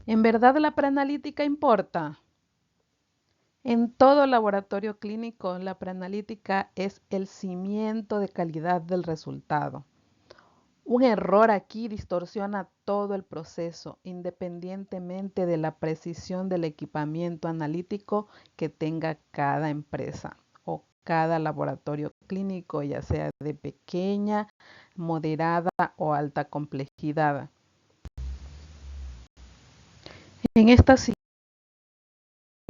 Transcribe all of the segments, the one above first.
¿En verdad la preanalítica importa? En todo laboratorio clínico, la preanalítica es el cimiento de calidad del resultado. Un error aquí distorsiona todo el proceso, independientemente de la precisión del equipamiento analítico que tenga cada empresa o cada laboratorio clínico, ya sea de pequeña, moderada o alta complejidad. En esta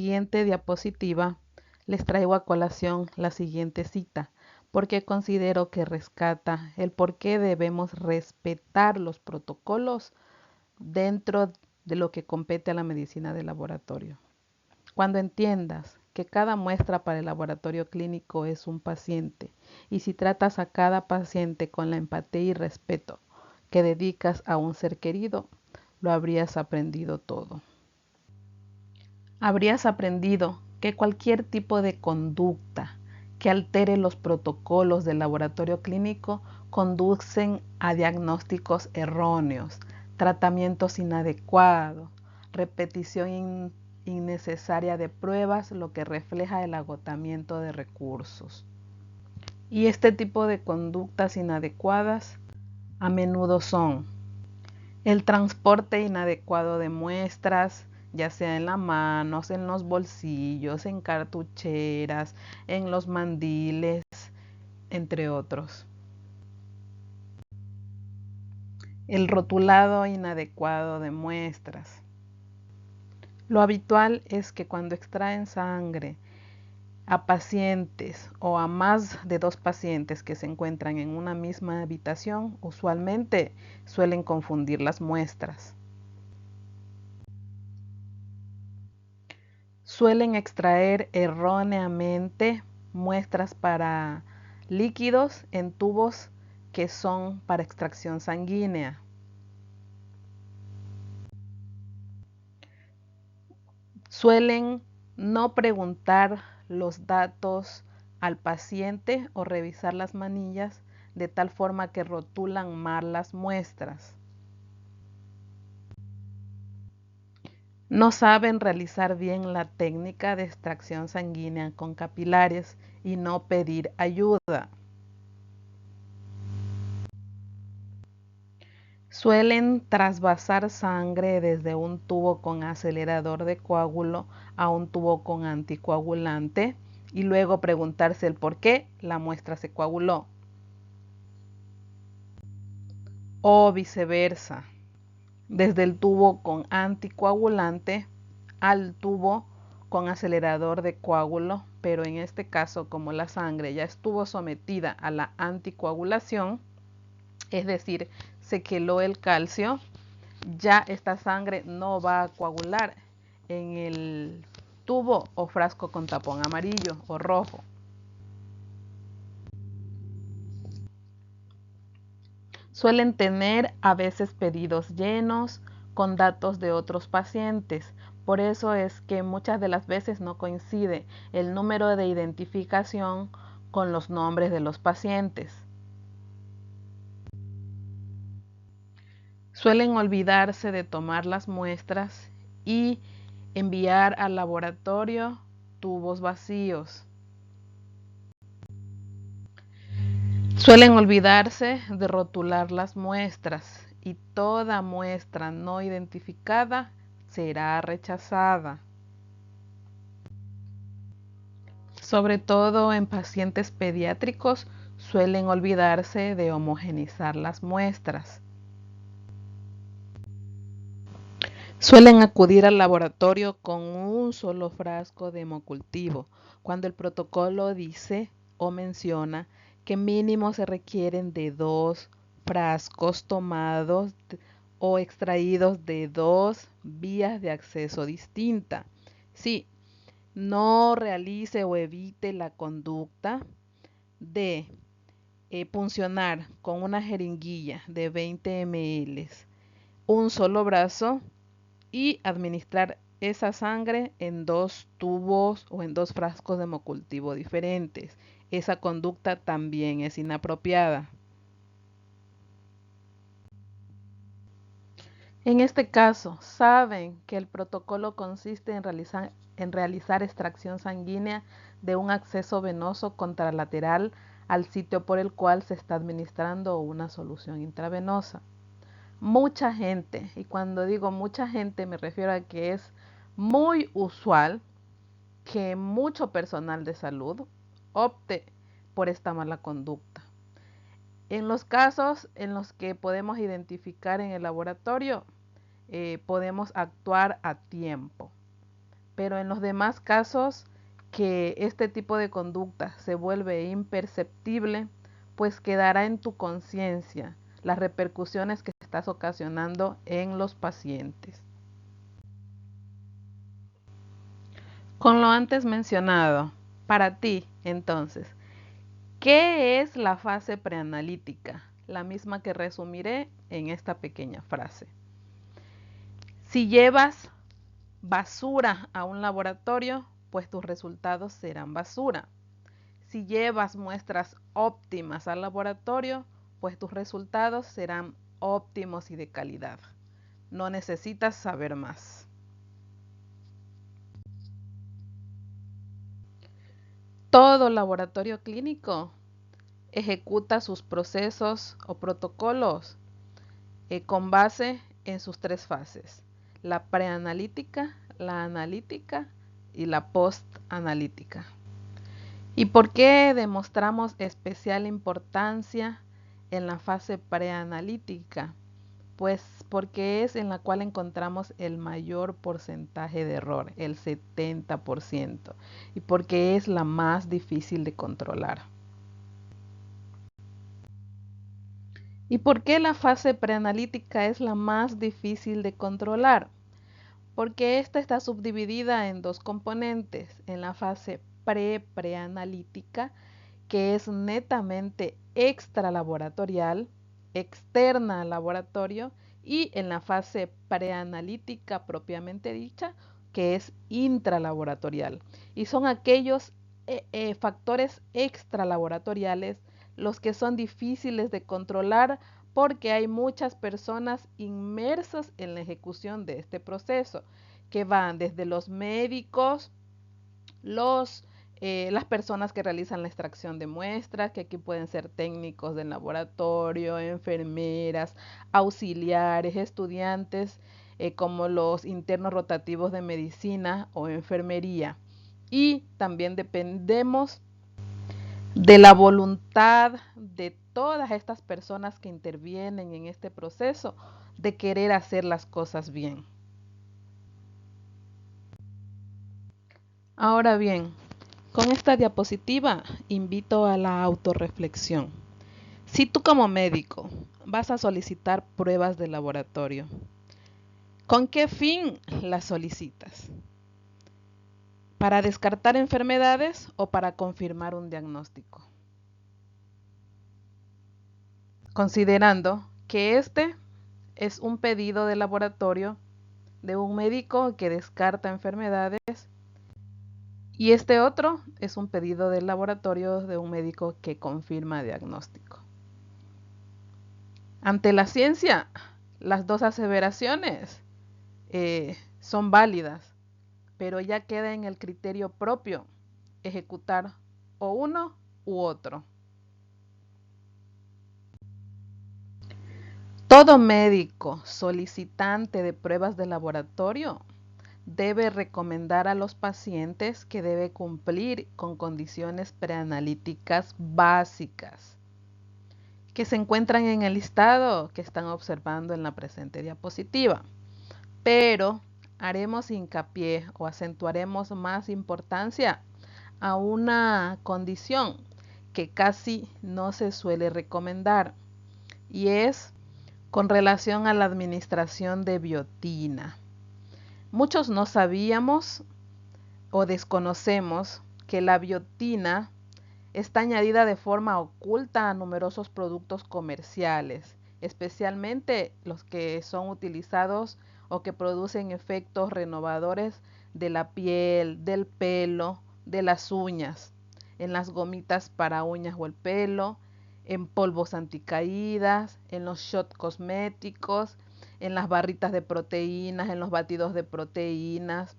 siguiente diapositiva les traigo a colación la siguiente cita, porque considero que rescata el por qué debemos respetar los protocolos dentro de lo que compete a la medicina de laboratorio. Cuando entiendas que cada muestra para el laboratorio clínico es un paciente y si tratas a cada paciente con la empatía y respeto que dedicas a un ser querido, lo habrías aprendido todo. Habrías aprendido que cualquier tipo de conducta que altere los protocolos del laboratorio clínico conducen a diagnósticos erróneos, tratamientos inadecuados, repetición innecesaria de pruebas, lo que refleja el agotamiento de recursos. Y este tipo de conductas inadecuadas a menudo son el transporte inadecuado de muestras, ya sea en las manos, en los bolsillos, en cartucheras, en los mandiles, entre otros. El rotulado inadecuado de muestras. Lo habitual es que cuando extraen sangre a pacientes o a más de 2 pacientes que se encuentran en una misma habitación, usualmente suelen confundir las muestras. Suelen extraer erróneamente muestras para líquidos en tubos que son para extracción sanguínea. Suelen no preguntar los datos al paciente o revisar las manillas de tal forma que rotulan mal las muestras. No saben realizar bien la técnica de extracción sanguínea con capilares y no pedir ayuda. Suelen trasvasar sangre desde un tubo con acelerador de coágulo a un tubo con anticoagulante y luego preguntarse el por qué la muestra se coaguló. O viceversa, desde el tubo con anticoagulante al tubo con acelerador de coágulo, pero en este caso como la sangre ya estuvo sometida a la anticoagulación, es decir, se queló el calcio, ya esta sangre no va a coagular en el tubo o frasco con tapón amarillo o rojo. Suelen tener a veces pedidos llenos con datos de otros pacientes. Por eso es que muchas de las veces no coincide el número de identificación con los nombres de los pacientes. Suelen olvidarse de tomar las muestras y enviar al laboratorio tubos vacíos. Suelen olvidarse de rotular las muestras y toda muestra no identificada será rechazada. Sobre todo en pacientes pediátricos suelen olvidarse de homogenizar las muestras. Suelen acudir al laboratorio con un solo frasco de hemocultivo, cuando el protocolo dice o menciona que mínimo se requieren de 2 frascos tomados o extraídos de 2 vías de acceso distintas. Sí, no realice o evite la conducta de puncionar con una jeringuilla de 20 ml un solo brazo y administrar esa sangre en 2 tubos o en 2 frascos de hemocultivo diferentes. Esa conducta también es inapropiada. En este caso, saben que el protocolo consiste en realizar extracción sanguínea de un acceso venoso contralateral al sitio por el cual se está administrando una solución intravenosa. Mucha gente, y cuando digo mucha gente me refiero a que es muy usual que mucho personal de salud opte por esta mala conducta. En los casos en los que podemos identificar en el laboratorio, podemos actuar a tiempo. Pero en los demás casos que este tipo de conducta se vuelve imperceptible, pues quedará en tu conciencia las repercusiones que estás ocasionando en los pacientes. Con lo antes mencionado, para ti, entonces, ¿qué es la fase preanalítica? La misma que resumiré en esta pequeña frase. Si llevas basura a un laboratorio, pues tus resultados serán basura. Si llevas muestras óptimas al laboratorio, pues tus resultados serán óptimos y de calidad. No necesitas saber más. Todo laboratorio clínico ejecuta sus procesos o protocolos con base en sus tres fases: la preanalítica, la analítica y la postanalítica. ¿Y por qué demostramos especial importancia en la fase preanalítica? Pues porque es en la cual encontramos el mayor porcentaje de error, el 70%, y porque es la más difícil de controlar. ¿Y por qué la fase preanalítica es la más difícil de controlar? Porque esta está subdividida en dos componentes: en la fase preanalítica, que es netamente extralaboratorial, externa al laboratorio, y en la fase preanalítica propiamente dicha, que es intralaboratorial. Y son aquellos factores extralaboratoriales los que son difíciles de controlar porque hay muchas personas inmersas en la ejecución de este proceso, que van desde los médicos, las personas que realizan la extracción de muestras, que aquí pueden ser técnicos del laboratorio, enfermeras, auxiliares, estudiantes, como los internos rotativos de medicina o enfermería. Y también dependemos de la voluntad de todas estas personas que intervienen en este proceso de querer hacer las cosas bien. Ahora bien, con esta diapositiva invito a la autorreflexión. Si tú como médico vas a solicitar pruebas de laboratorio, ¿con qué fin las solicitas? ¿Para descartar enfermedades o para confirmar un diagnóstico? Considerando que este es un pedido de laboratorio de un médico que descarta enfermedades y este otro es un pedido de laboratorio de un médico que confirma diagnóstico. Ante la ciencia, las dos aseveraciones son válidas, pero ya queda en el criterio propio ejecutar o uno u otro. Todo médico solicitante de pruebas de laboratorio debe recomendar a los pacientes que debe cumplir con condiciones preanalíticas básicas que se encuentran en el listado que están observando en la presente diapositiva. Pero haremos hincapié o acentuaremos más importancia a una condición que casi no se suele recomendar, y es con relación a la administración de biotina. Muchos no sabíamos o desconocemos que la biotina está añadida de forma oculta a numerosos productos comerciales, especialmente los que son utilizados o que producen efectos renovadores de la piel, del pelo, de las uñas, en las gomitas para uñas o el pelo, en polvos anticaídas, en los shots cosméticos, en las barritas de proteínas, en los batidos de proteínas,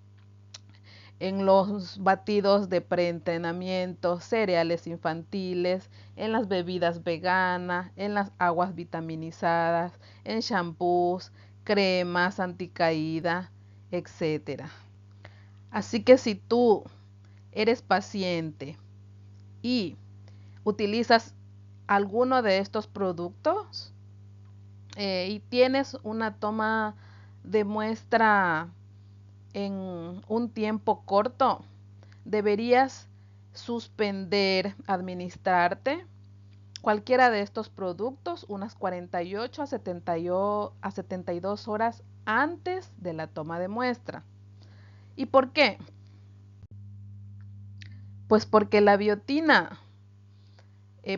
en los batidos de preentrenamiento, cereales infantiles, en las bebidas veganas, en las aguas vitaminizadas, en shampoos, cremas anticaída, etcétera. Así que si tú eres paciente y utilizas alguno de estos productos y tienes una toma de muestra en un tiempo corto, deberías suspender, administrarte cualquiera de estos productos unas 48 a 72 horas antes de la toma de muestra. ¿Y por qué? Pues porque la biotina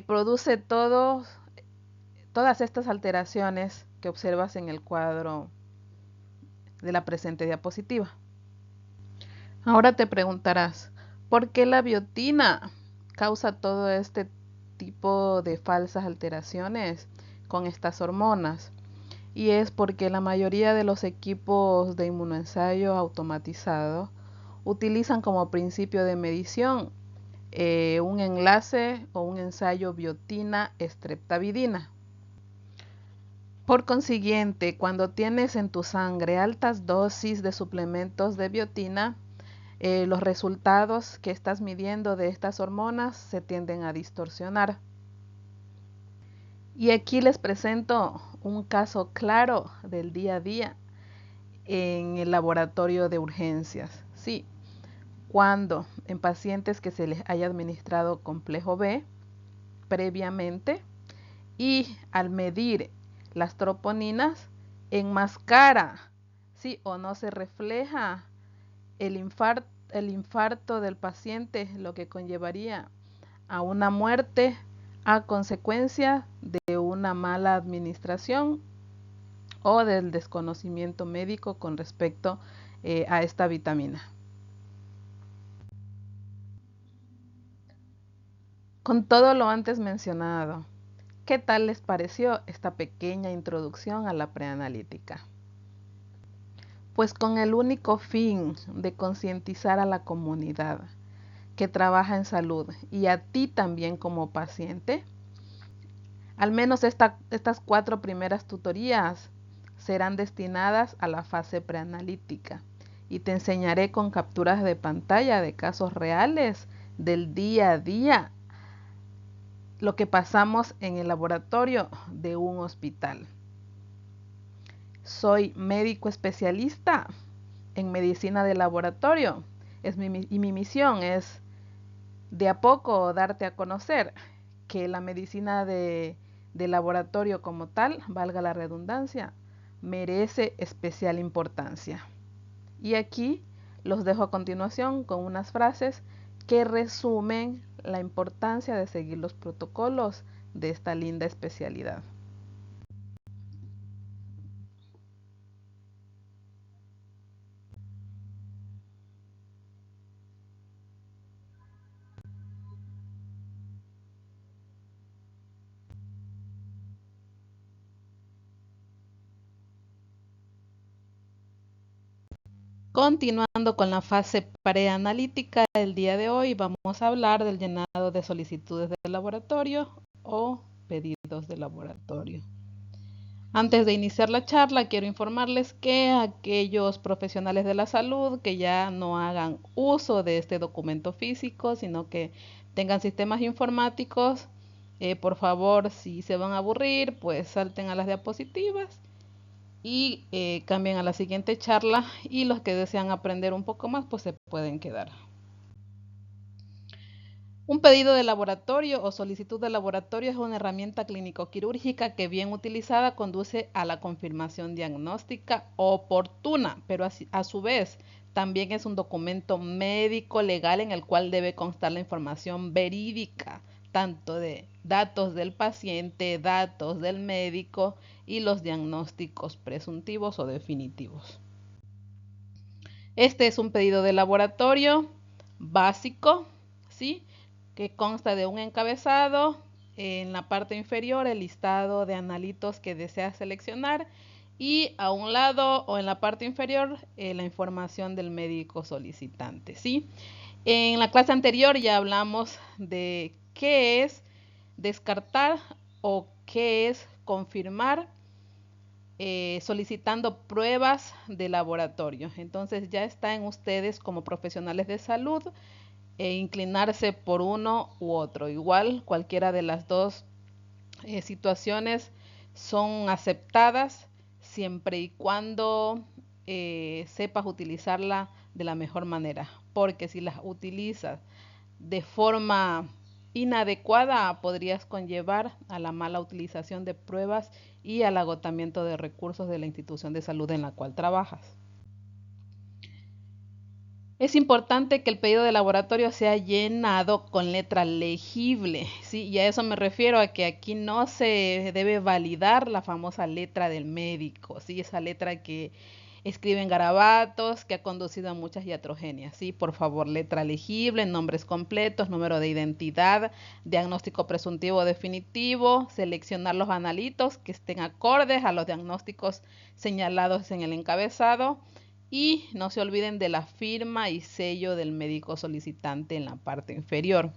produce todas estas alteraciones que observas en el cuadro de la presente diapositiva. Ahora te preguntarás, ¿por qué la biotina causa todo este tipo de falsas alteraciones con estas hormonas? Y es porque la mayoría de los equipos de inmunoensayo automatizado utilizan como principio de medición un enlace o un ensayo biotina-streptavidina. Por consiguiente, cuando tienes en tu sangre altas dosis de suplementos de biotina, los resultados que estás midiendo de estas hormonas se tienden a distorsionar. Y aquí les presento un caso claro del día a día en el laboratorio de urgencias. Sí, cuando en pacientes que se les haya administrado complejo B previamente y al medir las troponinas enmascara, sí o no se refleja el infarto del paciente, lo que conllevaría a una muerte a consecuencia de una mala administración o del desconocimiento médico con respecto a esta vitamina. Con todo lo antes mencionado, ¿qué tal les pareció esta pequeña introducción a la preanalítica? Pues con el único fin de concientizar a la comunidad que trabaja en salud y a ti también como paciente, al menos estas 4 primeras tutorías serán destinadas a la fase preanalítica y te enseñaré con capturas de pantalla de casos reales del día a día lo que pasamos en el laboratorio de un hospital. Soy médico especialista en medicina de laboratorio y mi misión es de a poco darte a conocer que la medicina de laboratorio como tal, valga la redundancia, merece especial importancia. Y aquí los dejo a continuación con unas frases que resumen la importancia de seguir los protocolos de esta linda especialidad. Continuando con la fase preanalítica, el día de hoy vamos a hablar del llenado de solicitudes de laboratorio o pedidos de laboratorio. Antes de iniciar la charla, quiero informarles que aquellos profesionales de la salud que ya no hagan uso de este documento físico, sino que tengan sistemas informáticos, por favor, si se van a aburrir, pues salten a las diapositivas y cambien a la siguiente charla, y los que desean aprender un poco más, pues se pueden quedar. Un pedido de laboratorio o solicitud de laboratorio es una herramienta clínico-quirúrgica que bien utilizada conduce a la confirmación diagnóstica oportuna, pero a su vez también es un documento médico legal en el cual debe constar la información verídica, tanto de datos del paciente, datos del médico y los diagnósticos presuntivos o definitivos. Este es un pedido de laboratorio básico, ¿sí?, que consta de un encabezado, en la parte inferior el listado de analitos que desea seleccionar y a un lado o en la parte inferior la información del médico solicitante, ¿sí? En la clase anterior ya hablamos de qué es descartar o qué es confirmar solicitando pruebas de laboratorio. Entonces ya está en ustedes como profesionales de salud inclinarse por uno u otro. Igual cualquiera de las dos situaciones son aceptadas siempre y cuando sepas utilizarla de la mejor manera, porque si las utilizas de forma inadecuada podrías conllevar a la mala utilización de pruebas y al agotamiento de recursos de la institución de salud en la cual trabajas. Es importante que el pedido de laboratorio sea llenado con letra legible, ¿sí? Y a eso me refiero, a que aquí no se debe validar la famosa letra del médico, ¿sí? Esa letra que escriben garabatos, que ha conducido a muchas iatrogenias, ¿sí? Por favor, letra legible, nombres completos, número de identidad, diagnóstico presuntivo definitivo, seleccionar los analitos que estén acordes a los diagnósticos señalados en el encabezado, y no se olviden de la firma y sello del médico solicitante en la parte inferior.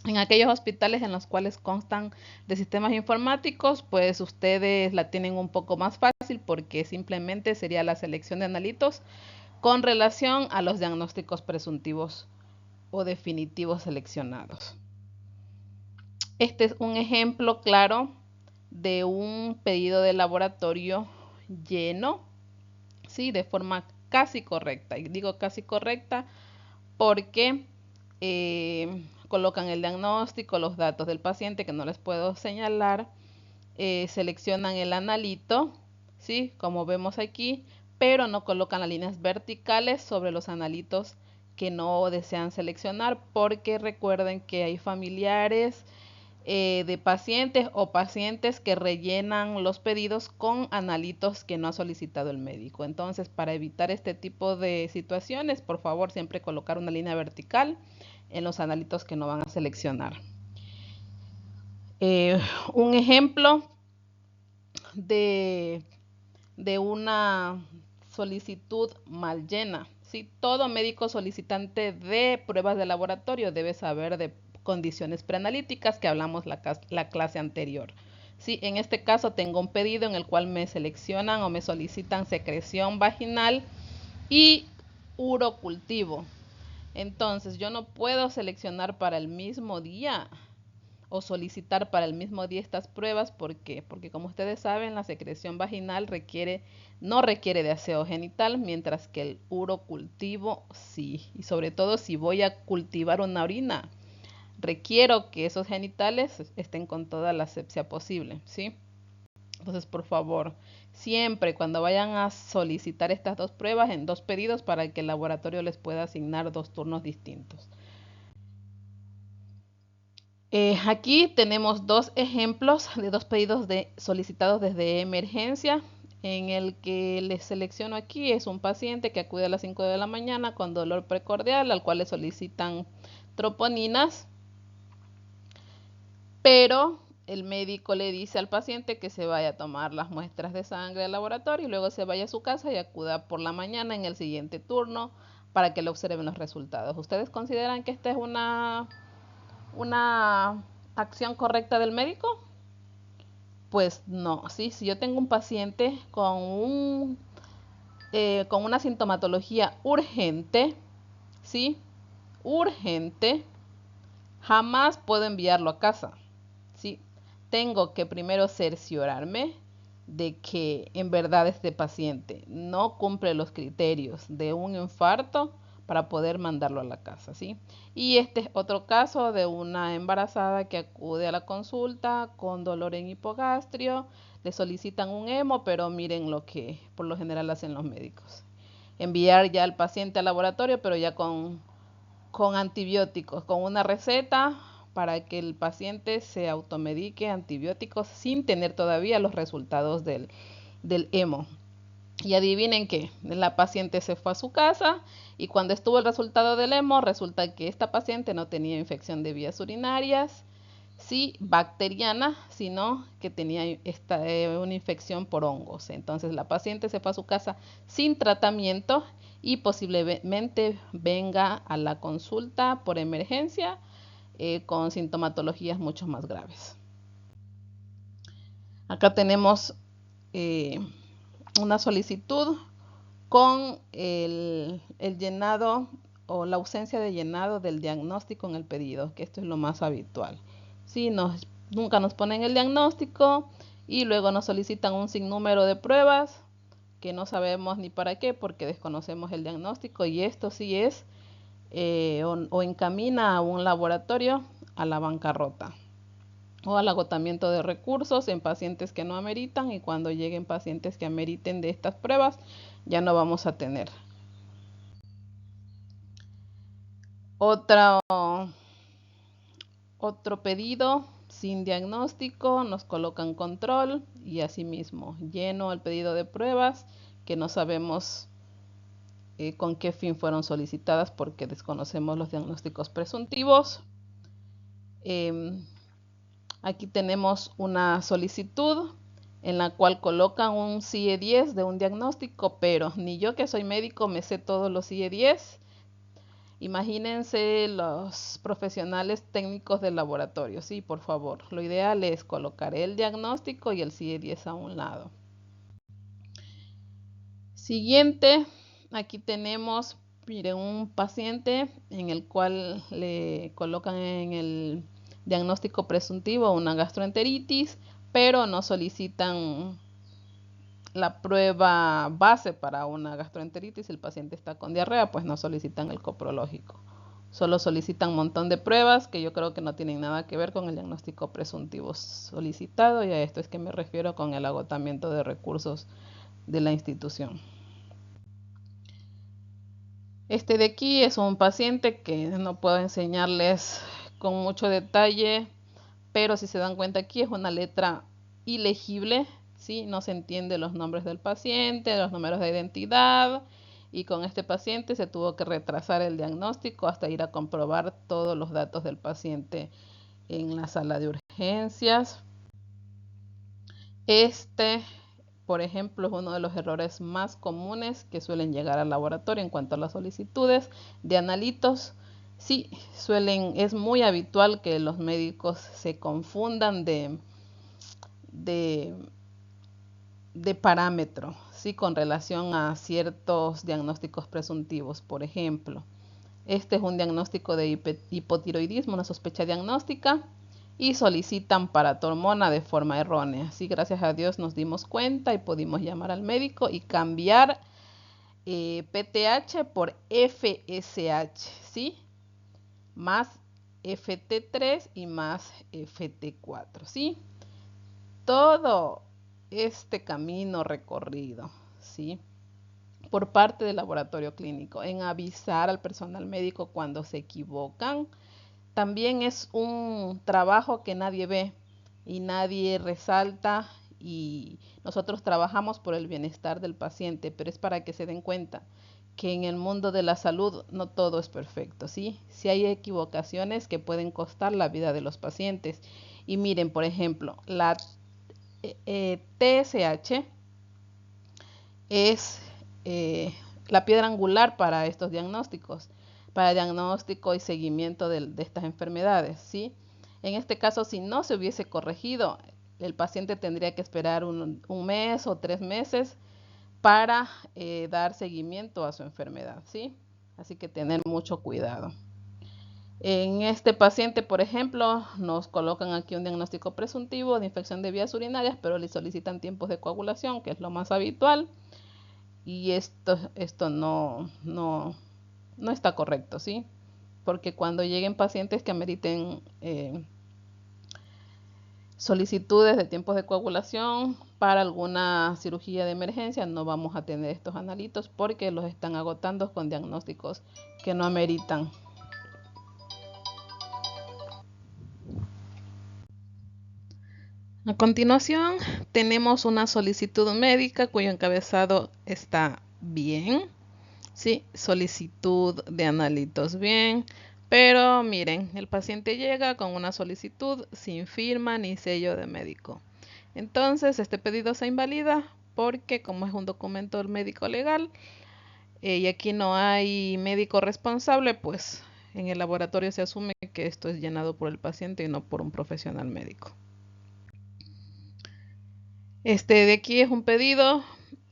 En aquellos hospitales en los cuales constan de sistemas informáticos, pues ustedes la tienen un poco más fácil, porque simplemente sería la selección de analitos con relación a los diagnósticos presuntivos o definitivos seleccionados. Este es un ejemplo claro de un pedido de laboratorio lleno, ¿sí? De forma casi correcta. Y digo casi correcta porque colocan el diagnóstico, los datos del paciente que no les puedo señalar, seleccionan el analito, ¿sí? Como vemos aquí, pero no colocan las líneas verticales sobre los analitos que no desean seleccionar, porque recuerden que hay familiares de pacientes o pacientes que rellenan los pedidos con analitos que no ha solicitado el médico. Entonces, para evitar este tipo de situaciones, por favor, siempre colocar una línea vertical en los analitos que no van a seleccionar. Un ejemplo de una solicitud mal llena. ¿Sí? Todo médico solicitante de pruebas de laboratorio debe saber de condiciones preanalíticas que hablamos la clase anterior. ¿Sí? En este caso tengo un pedido en el cual me seleccionan o me solicitan secreción vaginal y urocultivo. Entonces yo no puedo seleccionar para el mismo día o solicitar para el mismo día estas pruebas. ¿Por qué? Porque como ustedes saben, la secreción vaginal no requiere de aseo genital, mientras que el urocultivo sí. Y sobre todo si voy a cultivar una orina, requiero que esos genitales estén con toda la asepsia posible, ¿sí? Entonces, por favor, siempre cuando vayan a solicitar estas dos pruebas en dos pedidos, para que el laboratorio les pueda asignar dos turnos distintos. Aquí tenemos dos ejemplos de dos pedidos solicitados desde emergencia. En el que les selecciono aquí es un paciente que acude a las 5 de la mañana con dolor precordial, al cual le solicitan troponinas, pero el médico le dice al paciente que se vaya a tomar las muestras de sangre al laboratorio y luego se vaya a su casa y acuda por la mañana en el siguiente turno para que le observen los resultados. ¿Ustedes consideran que esta es una acción correcta del médico? Pues no, ¿sí? Si yo tengo un paciente con una sintomatología urgente, ¿sí? Urgente, jamás puedo enviarlo a casa, ¿sí? Tengo que primero cerciorarme de que en verdad este paciente no cumple los criterios de un infarto para poder mandarlo a la casa, ¿sí? Y este es otro caso de una embarazada que acude a la consulta con dolor en hipogastrio, le solicitan un hemo, pero miren lo que por lo general hacen los médicos: enviar ya al paciente al laboratorio, pero ya con antibióticos, con una receta para que el paciente se automedique antibióticos sin tener todavía los resultados del hemo. Y adivinen qué, la paciente se fue a su casa y cuando estuvo el resultado del hemo, resulta que esta paciente no tenía infección de vías urinarias, sí bacteriana, sino que tenía una infección por hongos. Entonces la paciente se fue a su casa sin tratamiento y posiblemente venga a la consulta por emergencia con sintomatologías mucho más graves. Acá tenemos una solicitud con el llenado o la ausencia de llenado del diagnóstico en el pedido, que esto es lo más habitual. Sí, nunca nos ponen el diagnóstico y luego nos solicitan un sinnúmero de pruebas que no sabemos ni para qué porque desconocemos el diagnóstico, y esto sí es o encamina a un laboratorio a la bancarrota o al agotamiento de recursos en pacientes que no ameritan, y cuando lleguen pacientes que ameriten de estas pruebas ya no vamos a tener. Otro pedido sin diagnóstico, nos colocan control y asimismo lleno el pedido de pruebas que no sabemos con qué fin fueron solicitadas porque desconocemos los diagnósticos presuntivos. Aquí tenemos una solicitud en la cual colocan un CIE-10 de un diagnóstico, pero ni yo que soy médico me sé todos los CIE-10. Imagínense los profesionales técnicos del laboratorio. Sí, por favor, lo ideal es colocar el diagnóstico y el CIE-10 a un lado. Siguiente, aquí tenemos, miren, un paciente en el cual le colocan en el diagnóstico presuntivo una gastroenteritis, pero no solicitan la prueba base para una gastroenteritis. El paciente está con diarrea, pues no solicitan el coprológico. Solo solicitan un montón de pruebas que yo creo que no tienen nada que ver con el diagnóstico presuntivo solicitado, y a esto es que me refiero con el agotamiento de recursos de la institución. Este de aquí es un paciente que no puedo enseñarles con mucho detalle, pero si se dan cuenta aquí es una letra ilegible, ¿sí? No se entiende los nombres del paciente, los números de identidad, y con este paciente se tuvo que retrasar el diagnóstico hasta ir a comprobar todos los datos del paciente en la sala de urgencias. Por ejemplo, es uno de los errores más comunes que suelen llegar al laboratorio en cuanto a las solicitudes de analitos. Sí, es muy habitual que los médicos se confundan de parámetro, ¿sí? Con relación a ciertos diagnósticos presuntivos. Por ejemplo, este es un diagnóstico de hipotiroidismo, una sospecha diagnóstica, y solicitan paratormona de forma errónea. Sí, gracias a Dios nos dimos cuenta y pudimos llamar al médico y cambiar PTH por FSH, ¿sí? Más FT3 y más FT4, ¿sí? Todo este camino recorrido, ¿sí? Por parte del laboratorio clínico en avisar al personal médico cuando se equivocan, también es un trabajo que nadie ve y nadie resalta, y nosotros trabajamos por el bienestar del paciente, pero es para que se den cuenta que en el mundo de la salud no todo es perfecto, ¿sí? Sí hay equivocaciones que pueden costar la vida de los pacientes. Y miren, por ejemplo, la TSH es la piedra angular para estos diagnósticos, para diagnóstico y seguimiento de estas enfermedades, ¿sí? En este caso, si no se hubiese corregido, el paciente tendría que esperar un mes o 3 meses para dar seguimiento a su enfermedad, ¿sí? Así que tener mucho cuidado. En este paciente, por ejemplo, nos colocan aquí un diagnóstico presuntivo de infección de vías urinarias, pero le solicitan tiempos de coagulación, que es lo más habitual. Y esto no está correcto, ¿sí? Porque cuando lleguen pacientes que ameriten solicitudes de tiempos de coagulación para alguna cirugía de emergencia, no vamos a tener estos analitos porque los están agotando con diagnósticos que no ameritan. A continuación, tenemos una solicitud médica cuyo encabezado está bien. Sí, solicitud de analitos bien, Pero miren, el paciente llega con una solicitud sin firma ni sello de médico. Entonces, este pedido se invalida porque como es un documento médico legal y aquí no hay médico responsable, pues en el laboratorio se asume que esto es llenado por el paciente y no por un profesional médico. Este de aquí es un pedido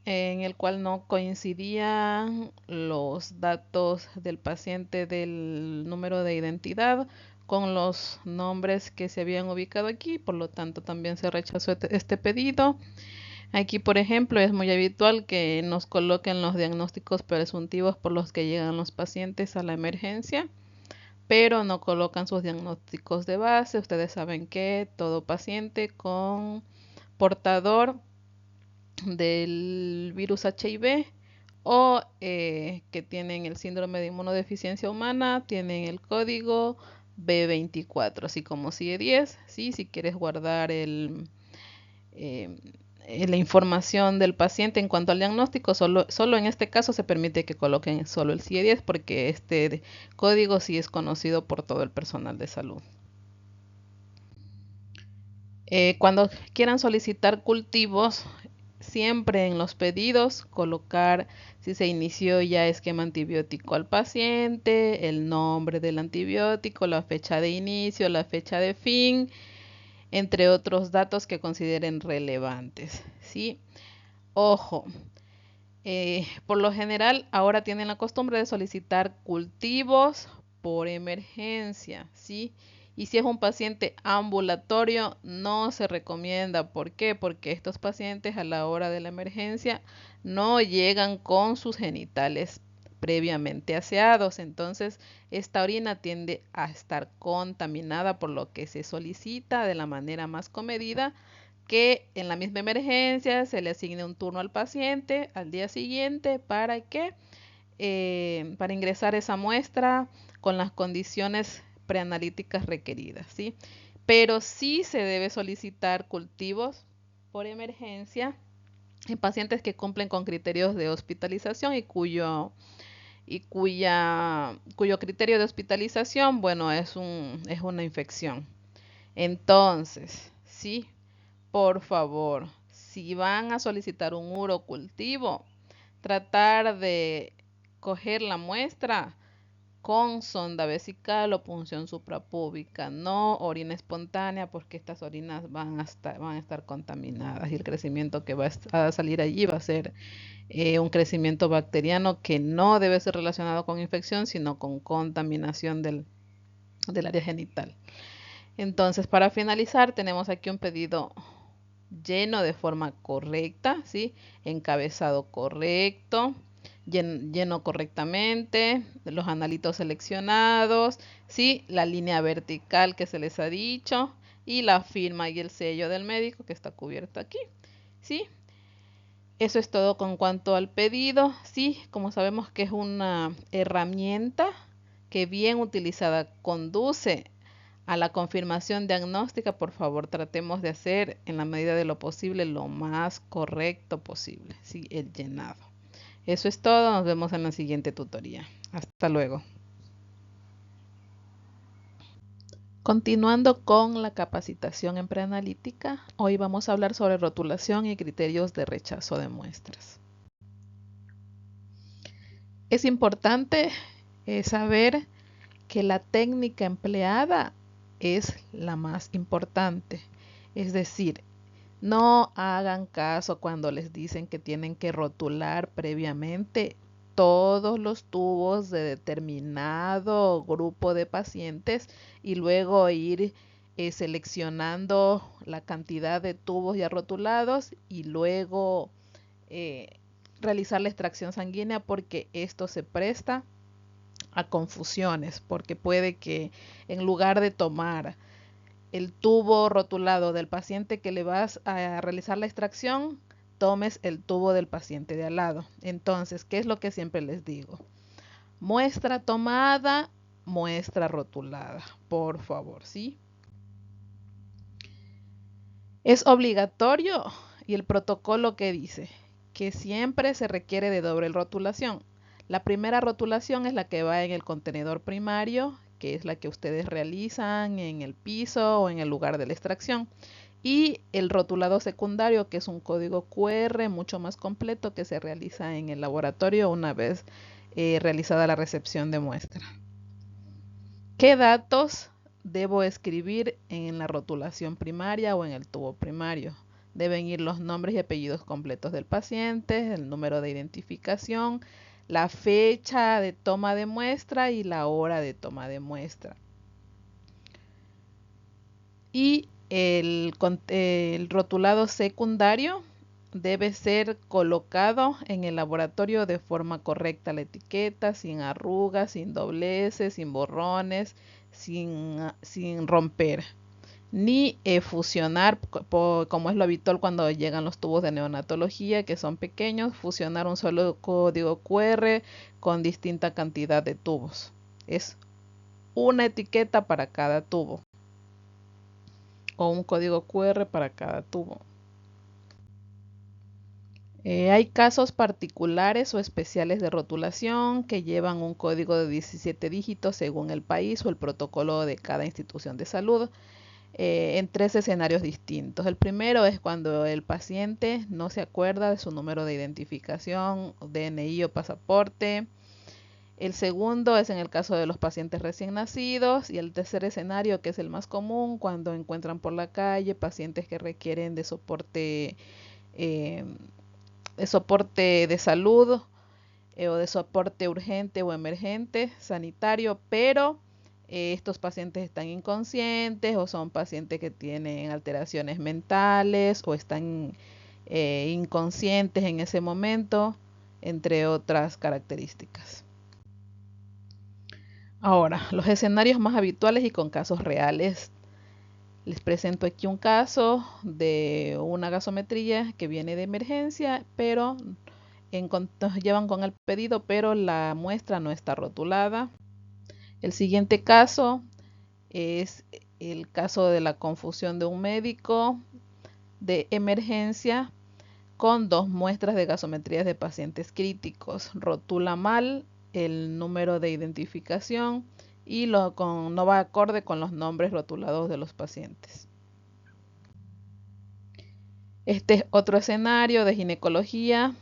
en el cual no coincidían los datos del paciente del número de identidad con los nombres que se habían ubicado aquí, por lo tanto también se rechazó este pedido. Aquí, por ejemplo, es muy habitual que nos coloquen los diagnósticos presuntivos por los que llegan los pacientes a la emergencia, pero no colocan sus diagnósticos de base. Ustedes saben que todo paciente con portador del virus HIV o que tienen el síndrome de inmunodeficiencia humana tienen el código B24, así como CIE10. ¿Sí? Si quieres guardar la información del paciente en cuanto al diagnóstico, solo en este caso se permite que coloquen solo el CIE10 porque este código sí es conocido por todo el personal de salud. Cuando quieran solicitar cultivos, siempre en los pedidos colocar si se inició ya esquema antibiótico al paciente, el nombre del antibiótico, la fecha de inicio, la fecha de fin, entre otros datos que consideren relevantes. ¿Sí? Ojo, por lo general ahora tienen la costumbre de solicitar cultivos por emergencia, ¿sí? Y si es un paciente ambulatorio, no se recomienda. ¿Por qué? Porque estos pacientes a la hora de la emergencia no llegan con sus genitales previamente aseados. Entonces, esta orina tiende a estar contaminada, por lo que se solicita de la manera más comedida que en la misma emergencia se le asigne un turno al paciente al día siguiente para que para ingresar esa muestra con las condiciones preanalíticas requeridas, ¿sí? Pero sí se debe solicitar cultivos por emergencia en pacientes que cumplen con criterios de hospitalización y cuyo criterio de hospitalización, bueno, es una infección. Entonces, sí, por favor, si van a solicitar un urocultivo, tratar de coger la muestra con sonda vesical o punción suprapúbica, no orina espontánea, porque estas orinas van a estar contaminadas y el crecimiento que va a salir allí va a ser un crecimiento bacteriano que no debe ser relacionado con infección, sino con contaminación del área genital. Entonces, para finalizar, tenemos aquí un pedido lleno de forma correcta, ¿sí? Encabezado correcto, lleno correctamente, los analitos seleccionados, ¿sí? La línea vertical que se les ha dicho y la firma y el sello del médico que está cubierto aquí, ¿sí? Eso es todo con cuanto al pedido. Sí, como sabemos que es una herramienta que bien utilizada conduce a la confirmación diagnóstica, por favor tratemos de hacer en la medida de lo posible lo más correcto posible, ¿sí? El llenado. Eso es todo, nos vemos en la siguiente tutoría. Hasta luego. Continuando con la capacitación en preanalítica, hoy vamos a hablar sobre rotulación y criterios de rechazo de muestras. Es importante saber que la técnica empleada es la más importante. Es decir, no hagan caso cuando les dicen que tienen que rotular previamente todos los tubos de determinado grupo de pacientes y luego ir seleccionando la cantidad de tubos ya rotulados y luego realizar la extracción sanguínea, porque esto se presta a confusiones, porque puede que en lugar de tomar el tubo rotulado del paciente que le vas a realizar la extracción, tomes el tubo del paciente de al lado. Entonces, ¿qué es lo que siempre les digo? Muestra tomada, muestra rotulada, por favor, ¿sí? Es obligatorio y el protocolo que dice que siempre se requiere de doble rotulación. La primera rotulación es la que va en el contenedor primario, que es la que ustedes realizan en el piso o en el lugar de la extracción. Y el rotulado secundario, que es un código QR mucho más completo que se realiza en el laboratorio una vez realizada la recepción de muestra. ¿Qué datos debo escribir en la rotulación primaria o en el tubo primario? Deben ir los nombres y apellidos completos del paciente, el número de identificación, la fecha de toma de muestra y la hora de toma de muestra. Y el rotulado secundario debe ser colocado en el laboratorio de forma correcta, la etiqueta, sin arrugas, sin dobleces, sin borrones, sin romper, ni fusionar, como es lo habitual cuando llegan los tubos de neonatología, que son pequeños, fusionar un solo código QR con distinta cantidad de tubos. Es una etiqueta para cada tubo o un código QR para cada tubo. Hay casos particulares o especiales de rotulación que llevan un código de 17 dígitos según el país o el protocolo de cada institución de salud en 3 escenarios distintos. El primero es cuando el paciente no se acuerda de su número de identificación, DNI o pasaporte. El segundo es en el caso de los pacientes recién nacidos y el tercer escenario, que es el más común, cuando encuentran por la calle pacientes que requieren de soporte de salud o de soporte urgente o emergente sanitario, pero estos pacientes están inconscientes o son pacientes que tienen alteraciones mentales o están inconscientes en ese momento, entre otras características. Ahora, los escenarios más habituales y con casos reales. Les presento aquí un caso de una gasometría que viene de emergencia, pero nos llevan con el pedido, pero la muestra no está rotulada. El siguiente caso es el caso de la confusión de un médico de emergencia con 2 muestras de gasometrías de pacientes críticos. Rotula mal el número de identificación y no va acorde con los nombres rotulados de los pacientes. Este es otro escenario de ginecología.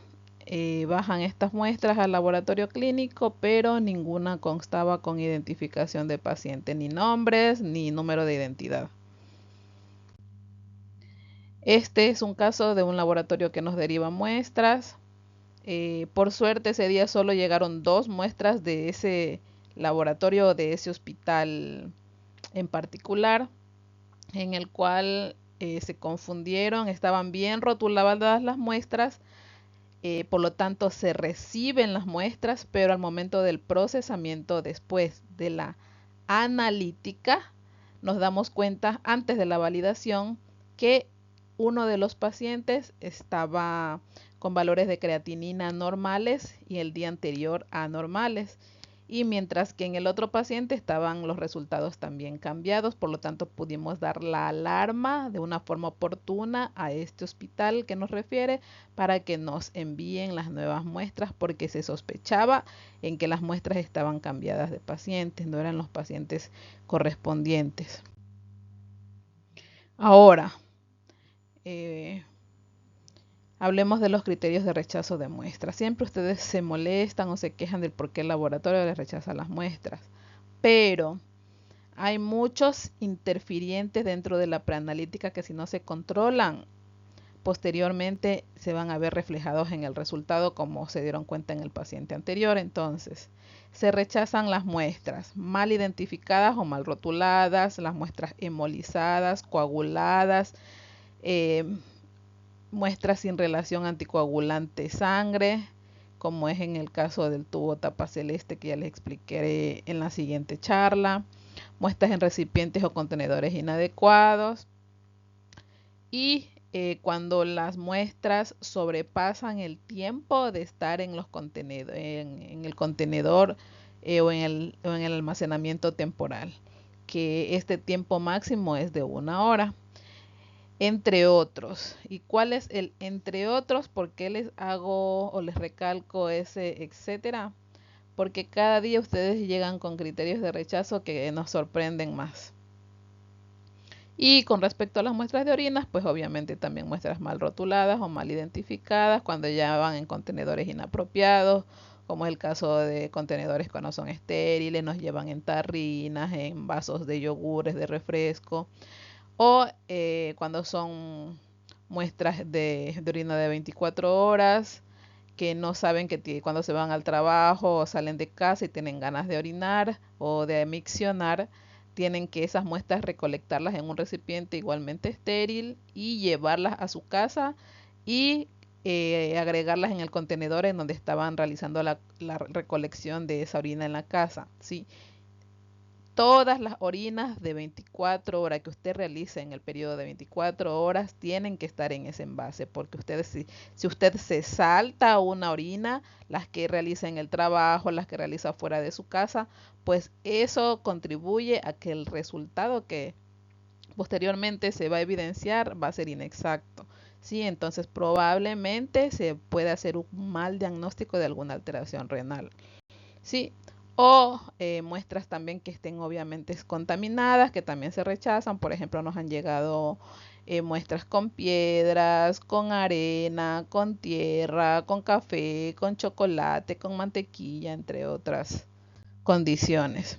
Bajan estas muestras al laboratorio clínico, pero ninguna constaba con identificación de paciente, ni nombres, ni número de identidad. Este es un caso de un laboratorio que nos deriva muestras. Por suerte ese día solo llegaron 2 muestras de ese laboratorio, de ese hospital en particular, en el cual se confundieron, estaban bien rotuladas las muestras, por lo tanto se reciben las muestras, pero al momento del procesamiento después de la analítica nos damos cuenta antes de la validación que uno de los pacientes estaba con valores de creatinina normales y el día anterior anormales, y mientras que en el otro paciente estaban los resultados también cambiados. Por lo tanto pudimos dar la alarma de una forma oportuna a este hospital que nos refiere para que nos envíen las nuevas muestras, porque se sospechaba en que las muestras estaban cambiadas de pacientes, no eran los pacientes correspondientes. Ahora, hablemos de los criterios de rechazo de muestras. Siempre ustedes se molestan o se quejan del por qué el laboratorio les rechaza las muestras, pero hay muchos interfirientes dentro de la preanalítica que, si no se controlan, posteriormente se van a ver reflejados en el resultado, como se dieron cuenta en el paciente anterior. Entonces, se rechazan las muestras mal identificadas o mal rotuladas, las muestras hemolizadas, coaguladas, muestras sin relación anticoagulante-sangre, como es en el caso del tubo tapa celeste que ya les expliqué en la siguiente charla, muestras en recipientes o contenedores inadecuados, y cuando las muestras sobrepasan el tiempo de estar en el contenedor o en el almacenamiento temporal, que este tiempo máximo es de 1 hora. Entre otros. ¿Y cuál es el entre otros? ¿Por qué les hago o les recalco ese etcétera? porque cada día ustedes llegan con criterios de rechazo que nos sorprenden más. Y con respecto a las muestras de orinas, pues obviamente también muestras mal rotuladas o mal identificadas cuando ya van en contenedores inapropiados, como es el caso de contenedores cuando son estériles, nos llevan en tarrinas, en vasos de yogures, de refresco, o cuando son muestras de orina de 24 horas, que no saben que cuando se van al trabajo o salen de casa y tienen ganas de orinar o de miccionar, tienen que esas muestras recolectarlas en un recipiente igualmente estéril y llevarlas a su casa y agregarlas en el contenedor en donde estaban realizando la recolección de esa orina en la casa, ¿sí? Todas las orinas de 24 horas que usted realice en el periodo de 24 horas tienen que estar en ese envase, porque si usted se salta una orina, las que realiza en el trabajo, las que realiza fuera de su casa, pues eso contribuye a que el resultado que posteriormente se va a evidenciar va a ser inexacto. Sí, entonces probablemente se puede hacer un mal diagnóstico de alguna alteración renal. Sí, o muestras también que estén obviamente contaminadas, que también se rechazan. Por ejemplo, nos han llegado muestras con piedras, con arena, con tierra, con café, con chocolate, con mantequilla, entre otras condiciones.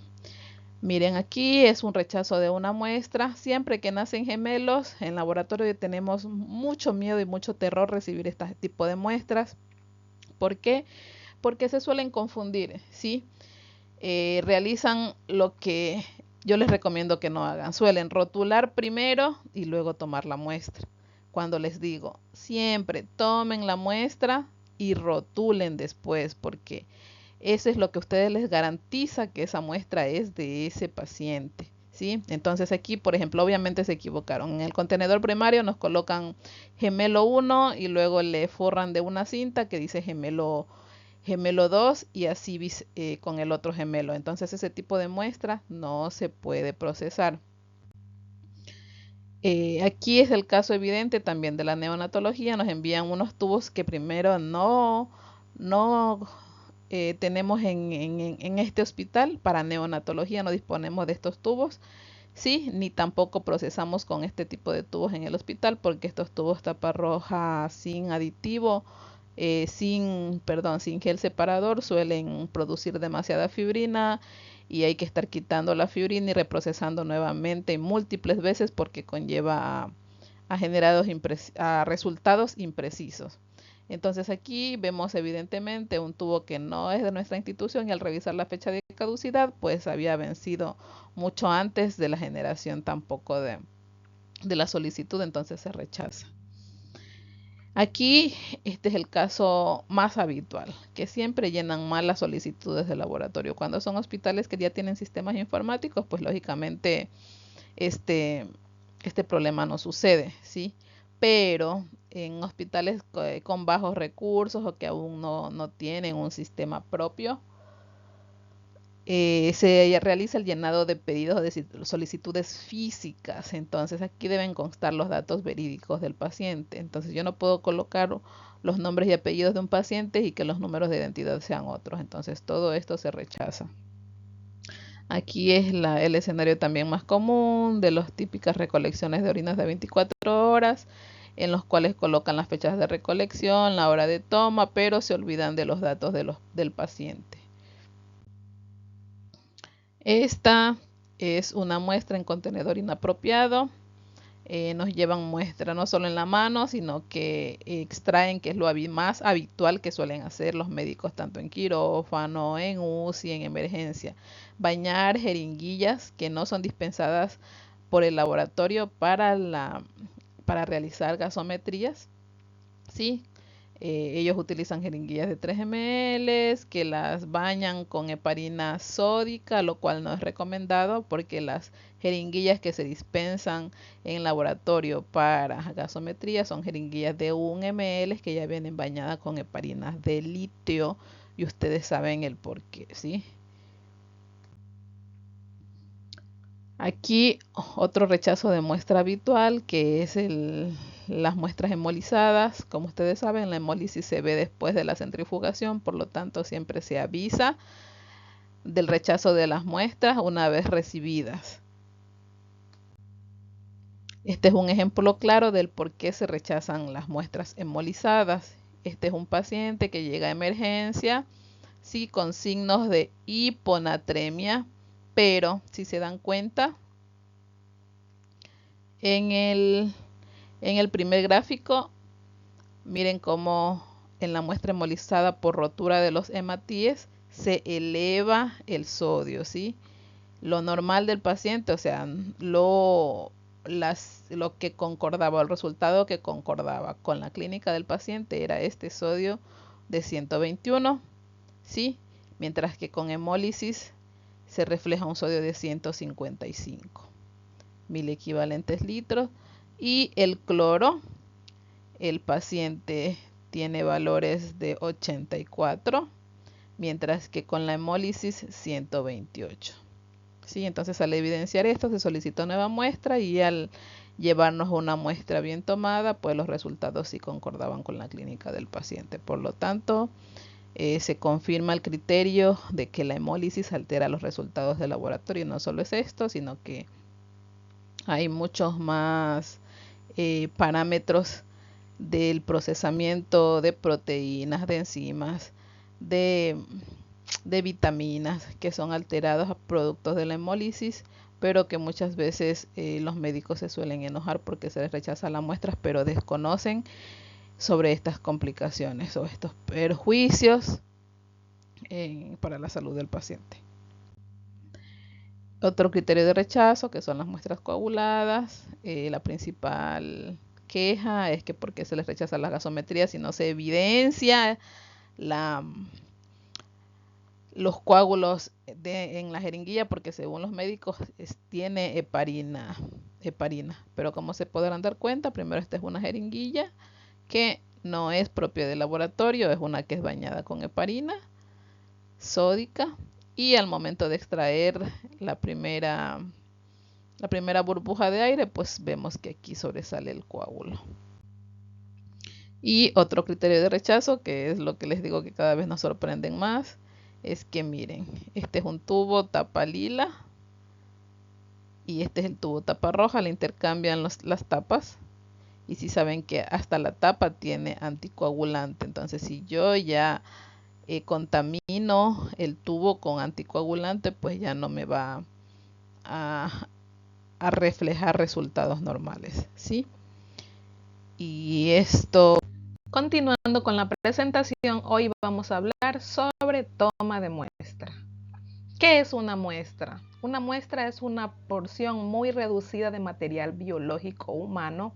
Miren, aquí es un rechazo de una muestra. Siempre que nacen gemelos, en laboratorio tenemos mucho miedo y mucho terror recibir este tipo de muestras. ¿Por qué? Porque se suelen confundir, ¿sí? Realizan lo que yo les recomiendo que no hagan. Suelen rotular primero y luego tomar la muestra. Cuando les digo, siempre tomen la muestra y rotulen después, porque eso es lo que a ustedes les garantiza que esa muestra es de ese paciente. ¿Sí? Entonces aquí, por ejemplo, obviamente se equivocaron. En el contenedor primario nos colocan gemelo 1 y luego le forran de una cinta que dice gemelo 2 y así con el otro gemelo. Entonces ese tipo de muestra no se puede procesar. Aquí es el caso evidente también de la neonatología. Nos envían unos tubos que primero no tenemos en este hospital. Para neonatología no disponemos de estos tubos. Sí, ni tampoco procesamos con este tipo de tubos en el hospital porque estos tubos tapa roja sin aditivo, sin gel separador, suelen producir demasiada fibrina y hay que estar quitando la fibrina y reprocesando nuevamente múltiples veces porque conlleva a resultados imprecisos. Entonces aquí vemos evidentemente un tubo que no es de nuestra institución y al revisar la fecha de caducidad pues había vencido mucho antes de la generación tampoco de la solicitud, entonces se rechaza. Aquí este es el caso más habitual, que siempre llenan mal las solicitudes de laboratorio. Cuando son hospitales que ya tienen sistemas informáticos, pues lógicamente este, este problema no sucede, ¿sí? Pero en hospitales con bajos recursos o que aún no tienen un sistema propio, se realiza el llenado de pedidos de solicitudes físicas. Entonces aquí deben constar los datos verídicos del paciente. Entonces yo no puedo colocar los nombres y apellidos de un paciente y que los números de identidad sean otros. Entonces todo esto se rechaza. Aquí es el escenario también más común de las típicas recolecciones de orinas de 24 horas, en los cuales colocan las fechas de recolección, la hora de toma, pero se olvidan de los datos del paciente. Esta es una muestra en contenedor inapropiado. Nos llevan muestra no solo en la mano, sino que extraen, que es lo más habitual que suelen hacer los médicos, tanto en quirófano, en UCI, en emergencia. Bañar jeringuillas que no son dispensadas por el laboratorio para realizar gasometrías. ¿Sí? Ellos utilizan jeringuillas de 3 ml que las bañan con heparina sódica, lo cual no es recomendado porque las jeringuillas que se dispensan en laboratorio para gasometría son jeringuillas de 1 ml que ya vienen bañadas con heparinas de litio y ustedes saben el por qué, ¿sí? Aquí otro rechazo de muestra habitual, que es las muestras hemolizadas. Como ustedes saben, la hemólisis se ve después de la centrifugación, por lo tanto siempre se avisa del rechazo de las muestras una vez recibidas. Este es un ejemplo claro del por qué se rechazan las muestras hemolizadas. Este es un paciente que llega a emergencia, sí, con signos de hiponatremia, pero si se dan cuenta, en el primer gráfico, miren cómo en la muestra hemolizada por rotura de los hematíes se eleva el sodio, ¿sí? Lo normal del paciente, o sea, lo que concordaba, el resultado que concordaba con la clínica del paciente era este sodio de 121, ¿sí? Mientras que con hemólisis se refleja un sodio de 155 mil equivalentes litros. Y el cloro, el paciente tiene valores de 84, mientras que con la hemólisis 128. ¿Sí? Entonces, al evidenciar esto, se solicitó nueva muestra y al llevarnos una muestra bien tomada, pues los resultados sí concordaban con la clínica del paciente. Por lo tanto, se confirma el criterio de que la hemólisis altera los resultados del laboratorio. No solo es esto, sino que hay muchos más parámetros del procesamiento de proteínas, de enzimas, de vitaminas que son alterados a productos de la hemólisis, pero que muchas veces los médicos se suelen enojar porque se les rechaza las muestras, pero desconocen sobre estas complicaciones o estos perjuicios para la salud del paciente. Otro criterio de rechazo, que son las muestras coaguladas. La principal queja es que porque se les rechaza la gasometría si no se evidencia los coágulos en la jeringuilla, porque según los médicos tiene heparina. Pero como se podrán dar cuenta, primero esta es una jeringuilla que no es propia del laboratorio, es una que es bañada con heparina sódica, y al momento de extraer la primera burbuja de aire, pues vemos que aquí sobresale el coágulo. Y otro criterio de rechazo, que es lo que les digo que cada vez nos sorprenden más, es que miren, este es un tubo tapa lila y este es el tubo tapa roja, le intercambian las tapas. Y si saben que hasta la tapa tiene anticoagulante, entonces si yo ya contamino el tubo con anticoagulante, pues ya no me va a reflejar resultados normales, ¿sí? Y esto, continuando con la presentación, hoy vamos a hablar sobre toma de muestra. ¿Qué es una muestra? Una muestra es una porción muy reducida de material biológico humano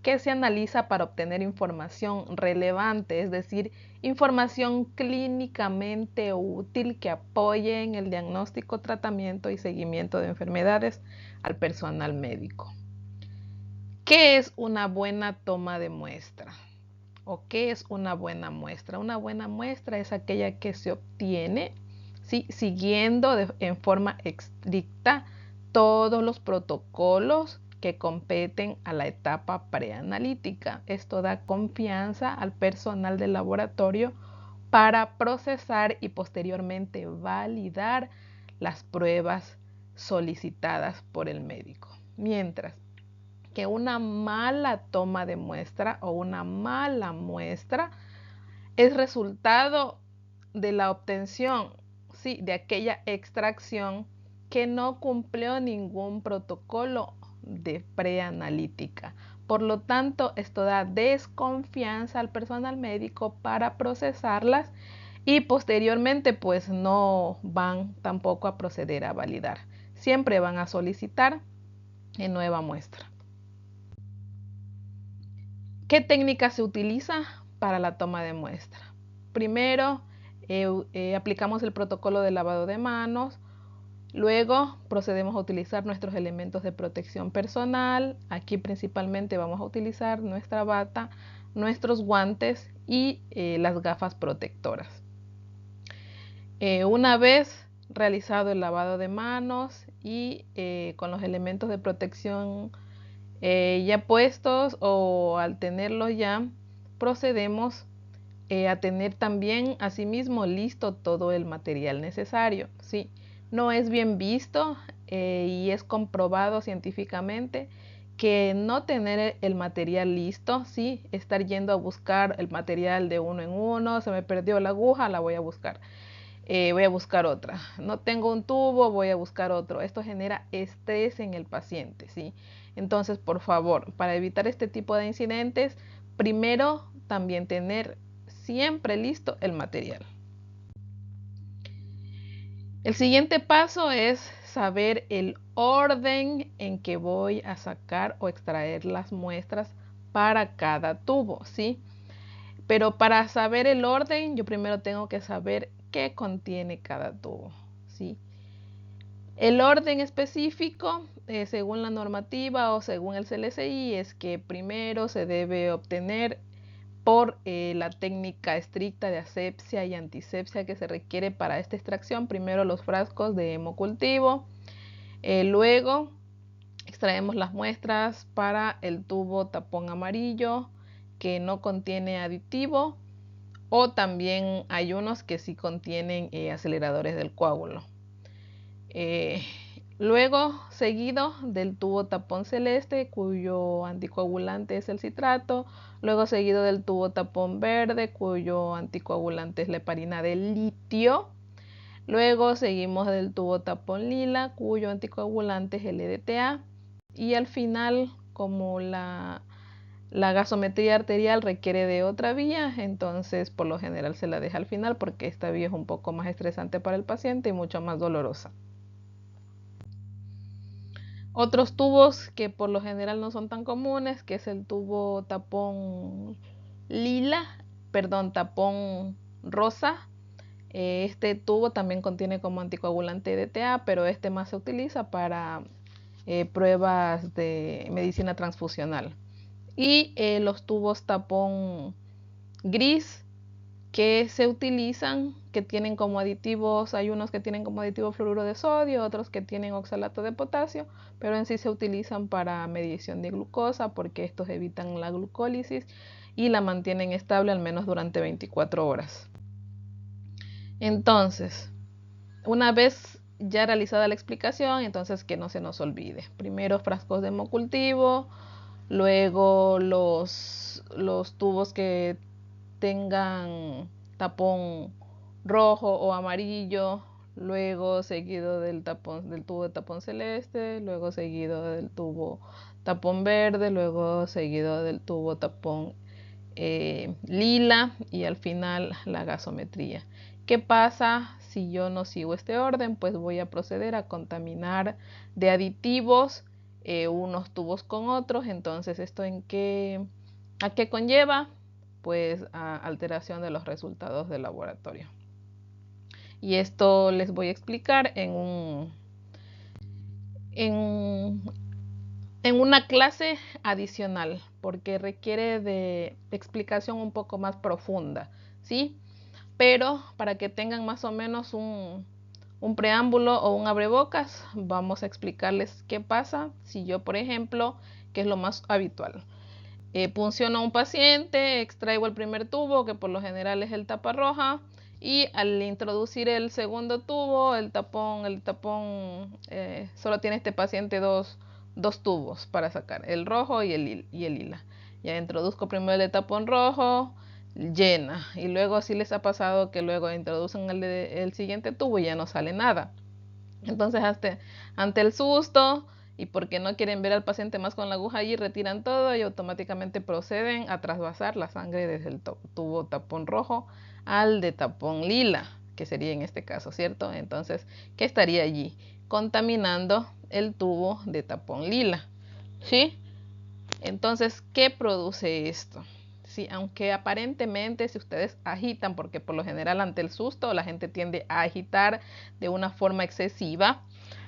que se analiza para obtener información relevante, es decir, información clínicamente útil que apoye en el diagnóstico, tratamiento y seguimiento de enfermedades al personal médico. ¿Qué es una buena toma de muestra? ¿O qué es una buena muestra? Una buena muestra es aquella que se obtiene, ¿sí?, siguiendo en forma estricta todos los protocolos que competen a la etapa preanalítica. Esto da confianza al personal del laboratorio para procesar y posteriormente validar las pruebas solicitadas por el médico. Mientras que una mala toma de muestra o una mala muestra es resultado de la obtención, sí, de aquella extracción que no cumplió ningún protocolo de preanalítica. Por lo tanto, esto da desconfianza al personal médico para procesarlas y posteriormente pues no van tampoco a proceder a validar. Siempre van a solicitar en nueva muestra. ¿Qué técnica se utiliza para la toma de muestra? Primero, aplicamos el protocolo de lavado de manos. Luego procedemos a utilizar nuestros elementos de protección personal. Aquí principalmente vamos a utilizar nuestra bata, nuestros guantes y las gafas protectoras. Una vez realizado el lavado de manos y con los elementos de protección ya puestos o al tenerlos ya, procedemos a tener también asimismo listo todo el material necesario, ¿sí? No es bien visto y es comprobado científicamente que no tener el material listo, ¿sí? Estar yendo a buscar el material de uno en uno, se me perdió la aguja, la voy a buscar. Voy a buscar otra. No tengo un tubo, voy a buscar otro. Esto genera estrés en el paciente, ¿sí? Entonces, por favor, para evitar este tipo de incidentes, primero también tener siempre listo el material. El siguiente paso es saber el orden en que voy a sacar o extraer las muestras para cada tubo, ¿sí? Pero para saber el orden, yo primero tengo que saber qué contiene cada tubo, ¿sí? El orden específico, según la normativa o según el CLSI, es que primero se debe obtener por la técnica estricta de asepsia y antisepsia que se requiere para esta extracción, primero los frascos de hemocultivo, luego extraemos las muestras para el tubo tapón amarillo que no contiene aditivo, o también hay unos que sí contienen aceleradores del coágulo. Luego, seguido del tubo tapón celeste, cuyo anticoagulante es el citrato. Luego, seguido del tubo tapón verde, cuyo anticoagulante es la heparina de litio. Luego, seguimos del tubo tapón lila, cuyo anticoagulante es el EDTA. Y al final, como la gasometría arterial requiere de otra vía, entonces por lo general se la deja al final porque esta vía es un poco más estresante para el paciente y mucho más dolorosa. Otros tubos que por lo general no son tan comunes, que es el tubo tapón tapón rosa. Este tubo también contiene como anticoagulante EDTA, pero este más se utiliza para pruebas de medicina transfusional. Y los tubos tapón gris que se utilizan, que tienen como aditivos, hay unos que tienen como aditivo fluoruro de sodio, otros que tienen oxalato de potasio, pero en sí se utilizan para medición de glucosa porque estos evitan la glucólisis y la mantienen estable al menos durante 24 horas. Entonces, una vez ya realizada la explicación, entonces que no se nos olvide. Primero frascos de hemocultivo, luego los tubos que tengan tapón rojo o amarillo, luego seguido del tubo de tapón celeste, luego seguido del tubo tapón verde, luego seguido del tubo tapón lila y al final la gasometría. ¿Qué pasa si yo no sigo este orden? Pues voy a proceder a contaminar de aditivos unos tubos con otros. Entonces, ¿esto a qué conlleva? Pues a alteración de los resultados del laboratorio. Y esto les voy a explicar en una clase adicional, porque requiere de explicación un poco más profunda, ¿sí? Pero para que tengan más o menos un preámbulo o un abrebocas, vamos a explicarles qué pasa si yo, por ejemplo, que es lo más habitual, punciono a un paciente, extraigo el primer tubo, que por lo general es el tapa roja, y al introducir el segundo tubo, el tapón solo tiene este paciente dos tubos para sacar, el rojo y el lila. Ya introduzco primero el tapón rojo, llena, y luego si les ha pasado que luego introducen el siguiente tubo y ya no sale nada. Entonces, ante el susto y porque no quieren ver al paciente más con la aguja allí, retiran todo y automáticamente proceden a trasvasar la sangre desde el tubo tapón rojo al de tapón lila, que sería en este caso, ¿cierto? Entonces, ¿qué estaría allí? Contaminando el tubo de tapón lila, ¿sí? Entonces, ¿qué produce esto? Sí, aunque aparentemente si ustedes agitan, porque por lo general ante el susto la gente tiende a agitar de una forma excesiva,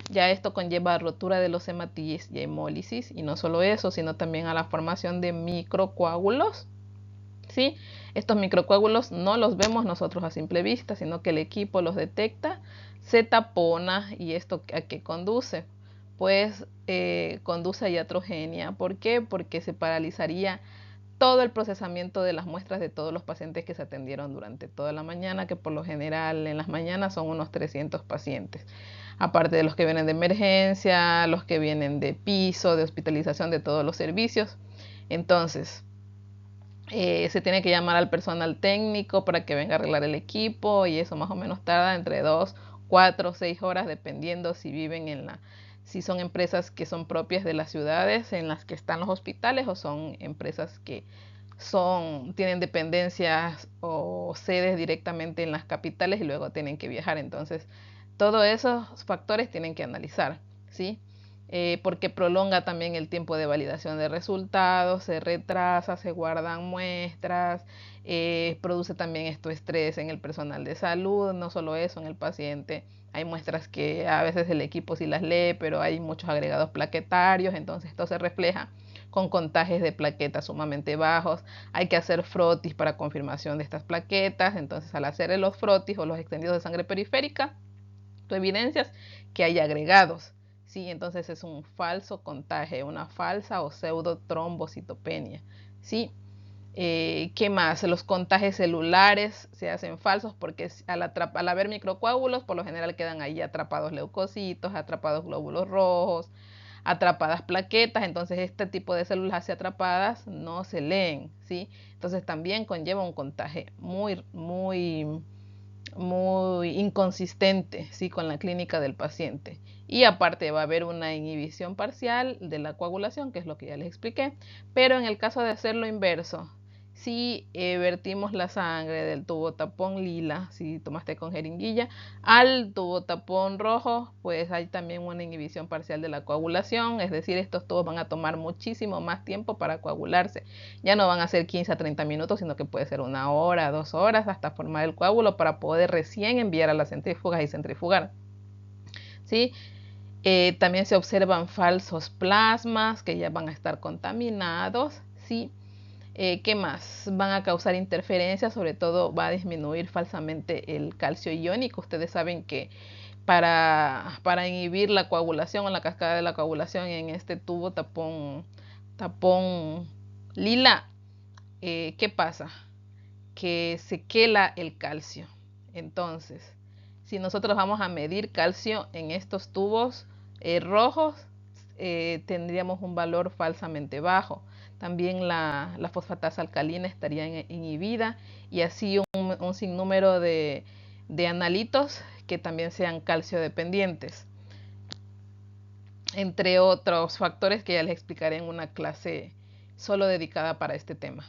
ya esto conlleva rotura de los hematíes y hemólisis, y no solo eso, sino también a la formación de microcoágulos. ¿Sí? Estos microcoágulos no los vemos nosotros a simple vista, sino que el equipo los detecta se tapona. ¿Y esto a qué conduce? Pues conduce a iatrogenia. ¿Por qué? Porque se paralizaría todo el procesamiento de las muestras de todos los pacientes que se atendieron durante toda la mañana, que por lo general en las mañanas son unos 300 pacientes. Aparte de los que vienen de emergencia, los que vienen de piso, de hospitalización, de todos los servicios. Entonces, se tiene que llamar al personal técnico para que venga a arreglar el equipo, y eso más o menos tarda entre 2, 4, 6 horas, dependiendo si viven si son empresas que son propias de las ciudades en las que están los hospitales, o son empresas que tienen dependencias o sedes directamente en las capitales y luego tienen que viajar. Entonces, todos esos factores tienen que analizar, ¿sí? Porque prolonga también el tiempo de validación de resultados, se retrasa, se guardan muestras, produce también esto estrés en el personal de salud, no solo eso, en el paciente. Hay muestras que a veces el equipo sí las lee, pero hay muchos agregados plaquetarios, entonces esto se refleja con contagios de plaquetas sumamente bajos. Hay que hacer frotis para confirmación de estas plaquetas. Entonces, al hacer los frotis o los extendidos de sangre periférica, tú evidencias que hay agregados, ¿sí? Entonces es un falso contagio, una falsa o pseudo trombocitopenia, ¿sí? ¿Qué más? Los contagios celulares se hacen falsos porque al haber microcoágulos, por lo general quedan ahí atrapados leucocitos, atrapados glóbulos rojos, atrapadas plaquetas. Entonces este tipo de células así atrapadas no se leen, ¿sí? Entonces también conlleva un contagio muy inconsistente, ¿sí? Con la clínica del paciente. Y aparte va a haber una inhibición parcial de la coagulación, que es lo que ya les expliqué. Pero en el caso de hacerlo inverso, si vertimos la sangre del tubo tapón lila, si tomaste con jeringuilla, al tubo tapón rojo, pues hay también una inhibición parcial de la coagulación. Es decir, estos tubos van a tomar muchísimo más tiempo para coagularse. Ya no van a ser 15 a 30 minutos, sino que puede ser 1 hora, 2 horas, hasta formar el coágulo para poder recién enviar a las centrífugas y centrifugar, ¿sí? También se observan falsos plasmas que ya van a estar contaminados, ¿sí? ¿Qué más? Van a causar interferencias, sobre todo va a disminuir falsamente el calcio iónico. Ustedes saben que para inhibir la coagulación o la cascada de la coagulación en este tubo tapón lila, ¿qué pasa? Que se quela el calcio. Entonces, si nosotros vamos a medir calcio en estos tubos rojos, tendríamos un valor falsamente bajo. También la fosfatasa alcalina estaría inhibida, y así un sinnúmero de analitos que también sean calcio dependientes, entre otros factores que ya les explicaré en una clase solo dedicada para este tema.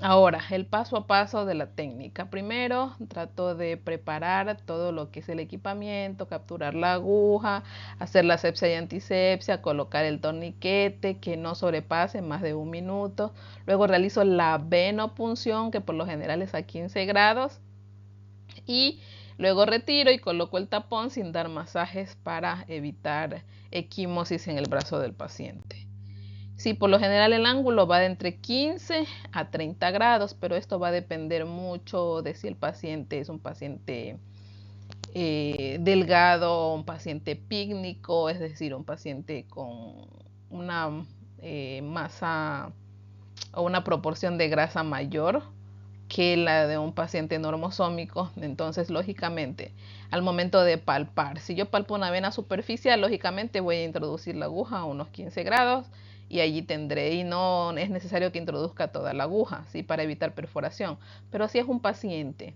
Ahora, el paso a paso de la técnica. Primero, trato de preparar todo lo que es el equipamiento, capturar la aguja, hacer la asepsia y antisepsia, colocar el torniquete que no sobrepase más de 1 minuto. Luego realizo la venopunción, que por lo general es a 15 grados. Y luego retiro y coloco el tapón sin dar masajes para evitar equimosis en el brazo del paciente. Sí, por lo general el ángulo va de entre 15 a 30 grados, pero esto va a depender mucho de si el paciente es un paciente delgado, un paciente pícnico, es decir, un paciente con una masa o una proporción de grasa mayor que la de un paciente normosómico. Entonces, lógicamente, al momento de palpar, si yo palpo una vena superficial, lógicamente voy a introducir la aguja a unos 15 grados y allí tendré, y no es necesario que introduzca toda la aguja, ¿sí? Para evitar perforación. Pero si es un paciente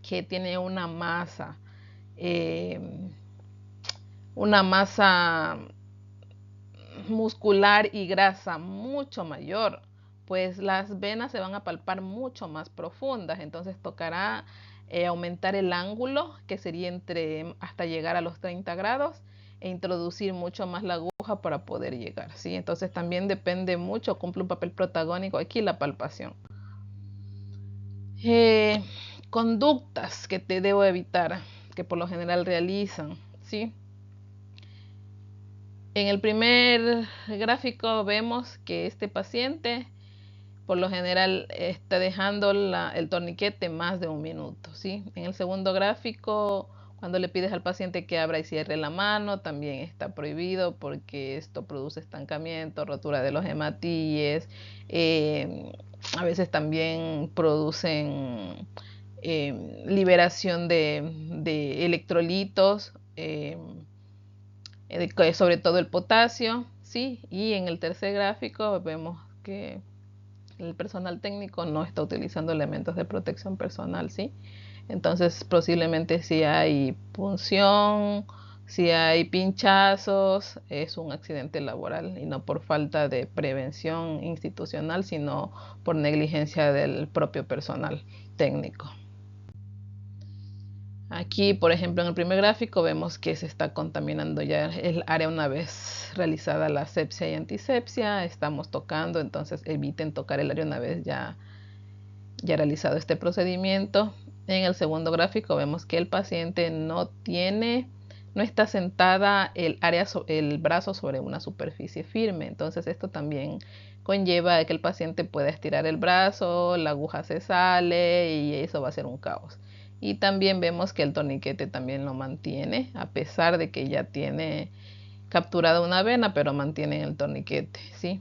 que tiene eh, una masa muscular y grasa mucho mayor, pues las venas se van a palpar mucho más profundas. Entonces tocará aumentar el ángulo, que sería hasta llegar a los 30 grados, e introducir mucho más la aguja para poder llegar, ¿sí? Entonces también depende mucho, cumple un papel protagónico aquí la palpación. Conductas que te debo evitar, que por lo general realizan, ¿sí? En el primer gráfico vemos que este paciente por lo general está dejando el torniquete más de 1 minuto, ¿sí? En el segundo gráfico, Cuando le pides al paciente que abra y cierre la mano, también está prohibido porque esto produce estancamiento, rotura de los hematíes. A veces también producen liberación de electrolitos, sobre todo el potasio, ¿sí? Y en el tercer gráfico vemos que el personal técnico no está utilizando elementos de protección personal, ¿sí? Entonces posiblemente si hay punción, si hay pinchazos, es un accidente laboral y no por falta de prevención institucional, sino por negligencia del propio personal técnico. Aquí, por ejemplo, en el primer gráfico vemos que se está contaminando ya el área una vez realizada la asepsia y antisepsia. Estamos tocando, entonces eviten tocar el área una vez ya realizado este procedimiento. En el segundo gráfico vemos que el paciente no está sentada el brazo sobre una superficie firme. Entonces esto también conlleva a que el paciente pueda estirar el brazo, la aguja se sale y eso va a ser un caos. Y también vemos que el torniquete también lo mantiene, a pesar de que ya tiene capturada una vena, pero mantiene el torniquete, ¿sí?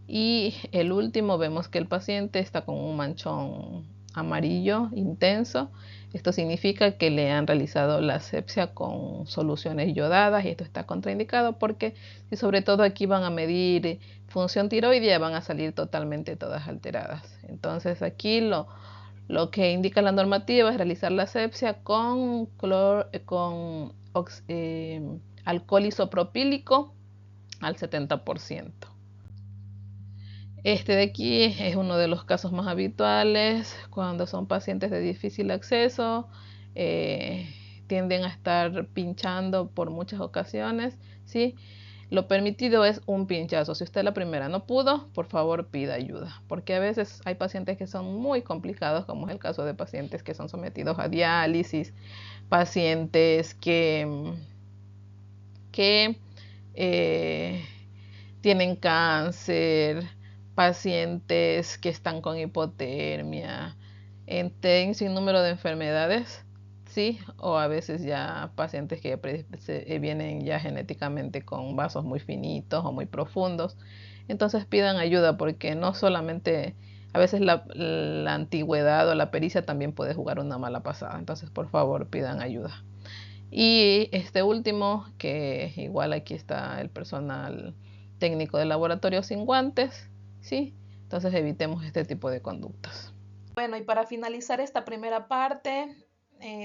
Y el último vemos que el paciente está con un manchón amarillo intenso. Esto significa que le han realizado la asepsia con soluciones yodadas y esto está contraindicado porque si sobre todo aquí van a medir función tiroidea, van a salir totalmente todas alteradas. Entonces aquí lo que indica la normativa es realizar la asepsia con alcohol isopropílico al 70%. Este de aquí es uno de los casos más habituales cuando son pacientes de difícil acceso, eh, tienden a estar pinchando por muchas ocasiones, ¿sí? Lo permitido es un pinchazo. Si usted la primera no pudo, por favor pida ayuda, porque a veces hay pacientes que son muy complicados, como es el caso de pacientes que son sometidos a diálisis, pacientes que tienen cáncer, pacientes que están con hipotermia, en sin número de enfermedades, sí, o a veces ya pacientes que vienen ya genéticamente con vasos muy finitos o muy profundos. Entonces pidan ayuda porque no solamente, a veces la antigüedad o la pericia también puede jugar una mala pasada. Entonces por favor pidan ayuda. Y este último, que igual aquí está el personal técnico de laboratorio sin guantes, ¿sí? Entonces evitemos este tipo de conductas. Bueno, y para finalizar esta primera parte,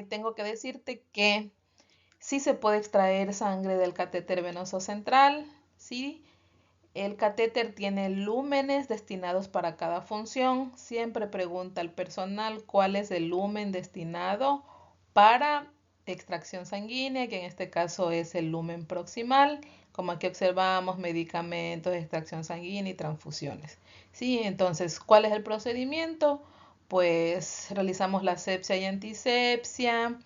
tengo que decirte que sí se puede extraer sangre del catéter venoso central, ¿sí? El catéter tiene lúmenes destinados para cada función. Siempre pregunta al personal cuál es el lumen destinado para extracción sanguínea, que en este caso es el lumen proximal. Como aquí observamos, medicamentos, extracción sanguínea y transfusiones. ¿Sí? Entonces, ¿cuál es el procedimiento? Pues realizamos la asepsia y antisepsia.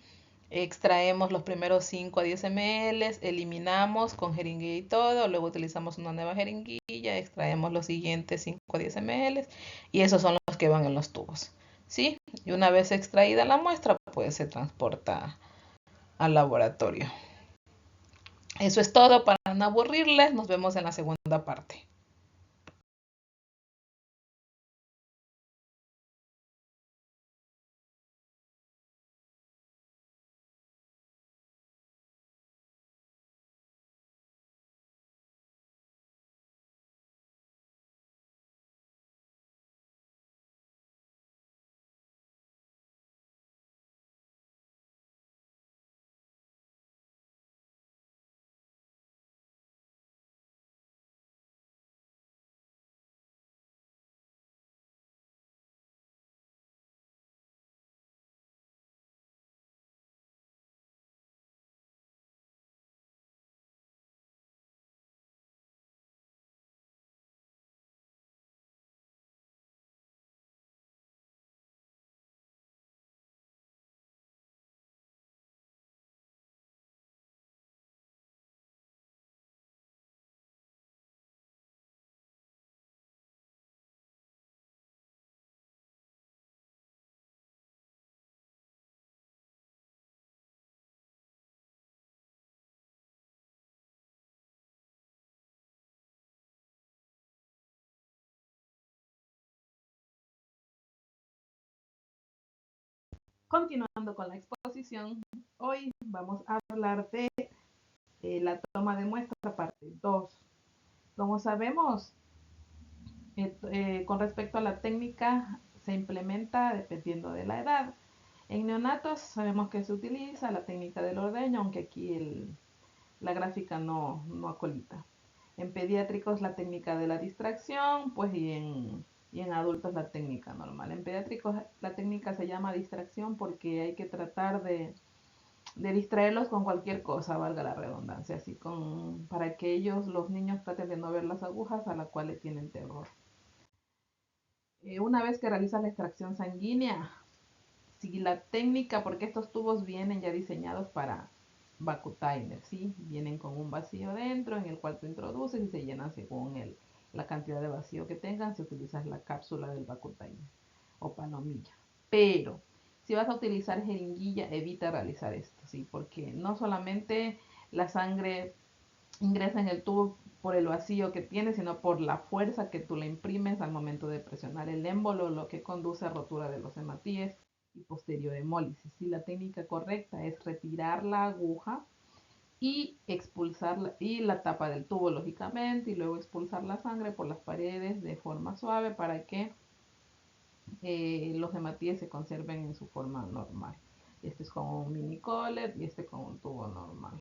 Extraemos los primeros 5 a 10 ml, eliminamos con jeringuilla y todo, luego utilizamos una nueva jeringuilla, extraemos los siguientes 5 a 10 ml y esos son los que van en los tubos, ¿sí? Y una vez extraída la muestra, pues se transporta al laboratorio. Eso es todo para no aburrirles, nos vemos en la segunda parte. Continuando con la exposición, hoy vamos a hablar de la toma de muestra parte 2. Como sabemos, con respecto a la técnica, se implementa dependiendo de la edad. En neonatos sabemos que se utiliza la técnica del ordeño, aunque aquí la gráfica no acolita. En pediátricos la técnica de la distracción, pues y en adultos la técnica normal. En pediátricos la técnica se llama distracción porque hay que tratar de distraerlos con cualquier cosa, valga la redundancia, así para que los niños traten de no ver las agujas a la cual le tienen terror. Una vez que realizas la extracción sanguínea, si la técnica, porque estos tubos vienen ya diseñados para vacutainer, ¿sí? Vienen con un vacío dentro en el cual tú introduces y se llenan según la cantidad de vacío que tengan, si utilizas la cápsula del vacutainer o palomilla. Pero si vas a utilizar jeringuilla, evita realizar esto, ¿sí? Porque no solamente la sangre ingresa en el tubo por el vacío que tiene, sino por la fuerza que tú le imprimes al momento de presionar el émbolo, lo que conduce a rotura de los hematíes y posterior hemólisis. Si la técnica correcta es retirar la aguja y expulsarla y la tapa del tubo, lógicamente, y luego expulsar la sangre por las paredes de forma suave para que los hematíes se conserven en su forma normal. Este es con un mini collet y este con un tubo normal.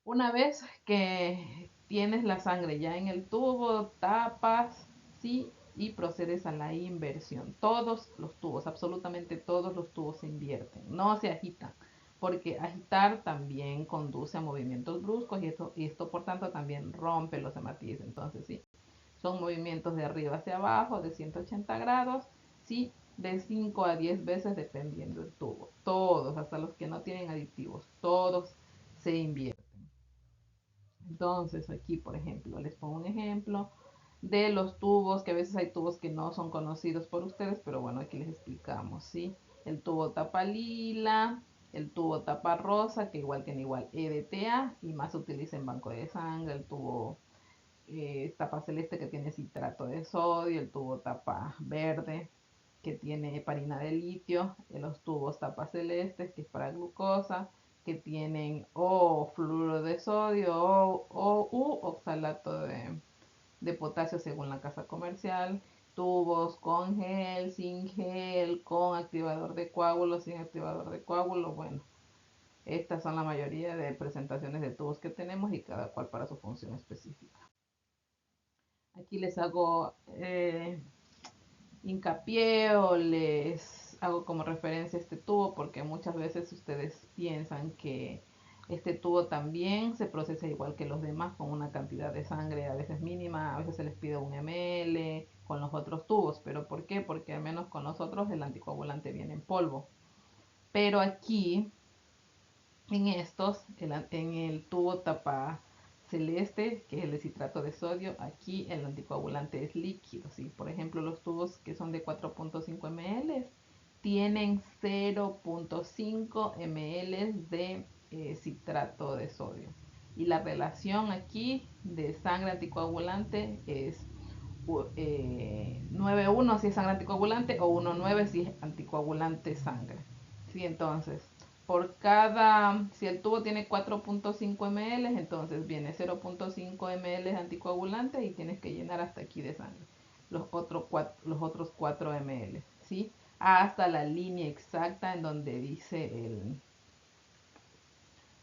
Una vez que tienes la sangre ya en el tubo, tapas, ¿sí? Y procedes a la inversión. Todos los tubos, absolutamente todos los tubos se invierten, no se agitan, porque agitar también conduce a movimientos bruscos y esto por tanto también rompe los hematíes. Entonces, sí, son movimientos de arriba hacia abajo, de 180 grados, ¿sí? De 5 a 10 veces dependiendo del tubo. Todos, hasta los que no tienen aditivos, todos se invierten. Entonces, aquí, por ejemplo, les pongo un ejemplo de los tubos, que a veces hay tubos que no son conocidos por ustedes, pero bueno, aquí les explicamos, ¿sí? El tubo tapa lila, el tubo tapa rosa, que igual tiene igual EDTA, y más se utiliza en banco de sangre, el tubo tapa celeste que tiene citrato de sodio, el tubo tapa verde que tiene heparina de litio, los tubos tapa celeste que es para glucosa, que tienen o fluoruro de sodio o oxalato de potasio según la casa comercial, tubos con gel, sin gel, con activador de coágulos, sin activador de coágulos, bueno. Estas son la mayoría de presentaciones de tubos que tenemos y cada cual para su función específica. Aquí les hago hincapié o les hago como referencia este tubo porque muchas veces ustedes piensan que este tubo también se procesa igual que los demás con una cantidad de sangre a veces mínima, a veces se les pide un ml con los otros tubos, pero ¿por qué? Porque al menos con nosotros el anticoagulante viene en polvo. Pero aquí en estos, en el tubo tapa celeste, que es el de citrato de sodio, aquí el anticoagulante es líquido. ¿Sí? Por ejemplo, los tubos que son de 4.5 ml tienen 0.5 ml de citrato de sodio. Y la relación aquí de sangre anticoagulante es 9:1 si es sangre anticoagulante o 1:9 si es anticoagulante sangre. ¿Sí? Entonces, si el tubo tiene 4.5 ml, entonces viene 0.5 ml de anticoagulante y tienes que llenar hasta aquí de sangre. Los otros 4 ml, ¿sí? Hasta la línea exacta en donde dice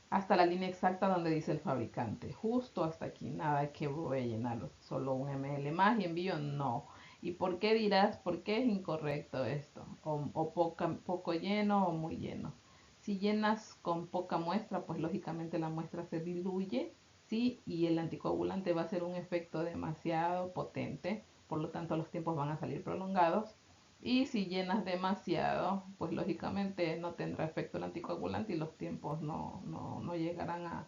hasta la línea exacta donde dice el fabricante. Justo hasta aquí, nada que voy a llenarlo, solo un ml más y envío, no. ¿Y por qué dirás? ¿Por qué es incorrecto esto? O poco lleno o muy lleno. Si llenas con poca muestra, pues lógicamente la muestra se diluye, ¿sí? Y el anticoagulante va a ser un efecto demasiado potente, por lo tanto los tiempos van a salir prolongados. Y si llenas demasiado, pues lógicamente no tendrá efecto el anticoagulante y los tiempos no llegarán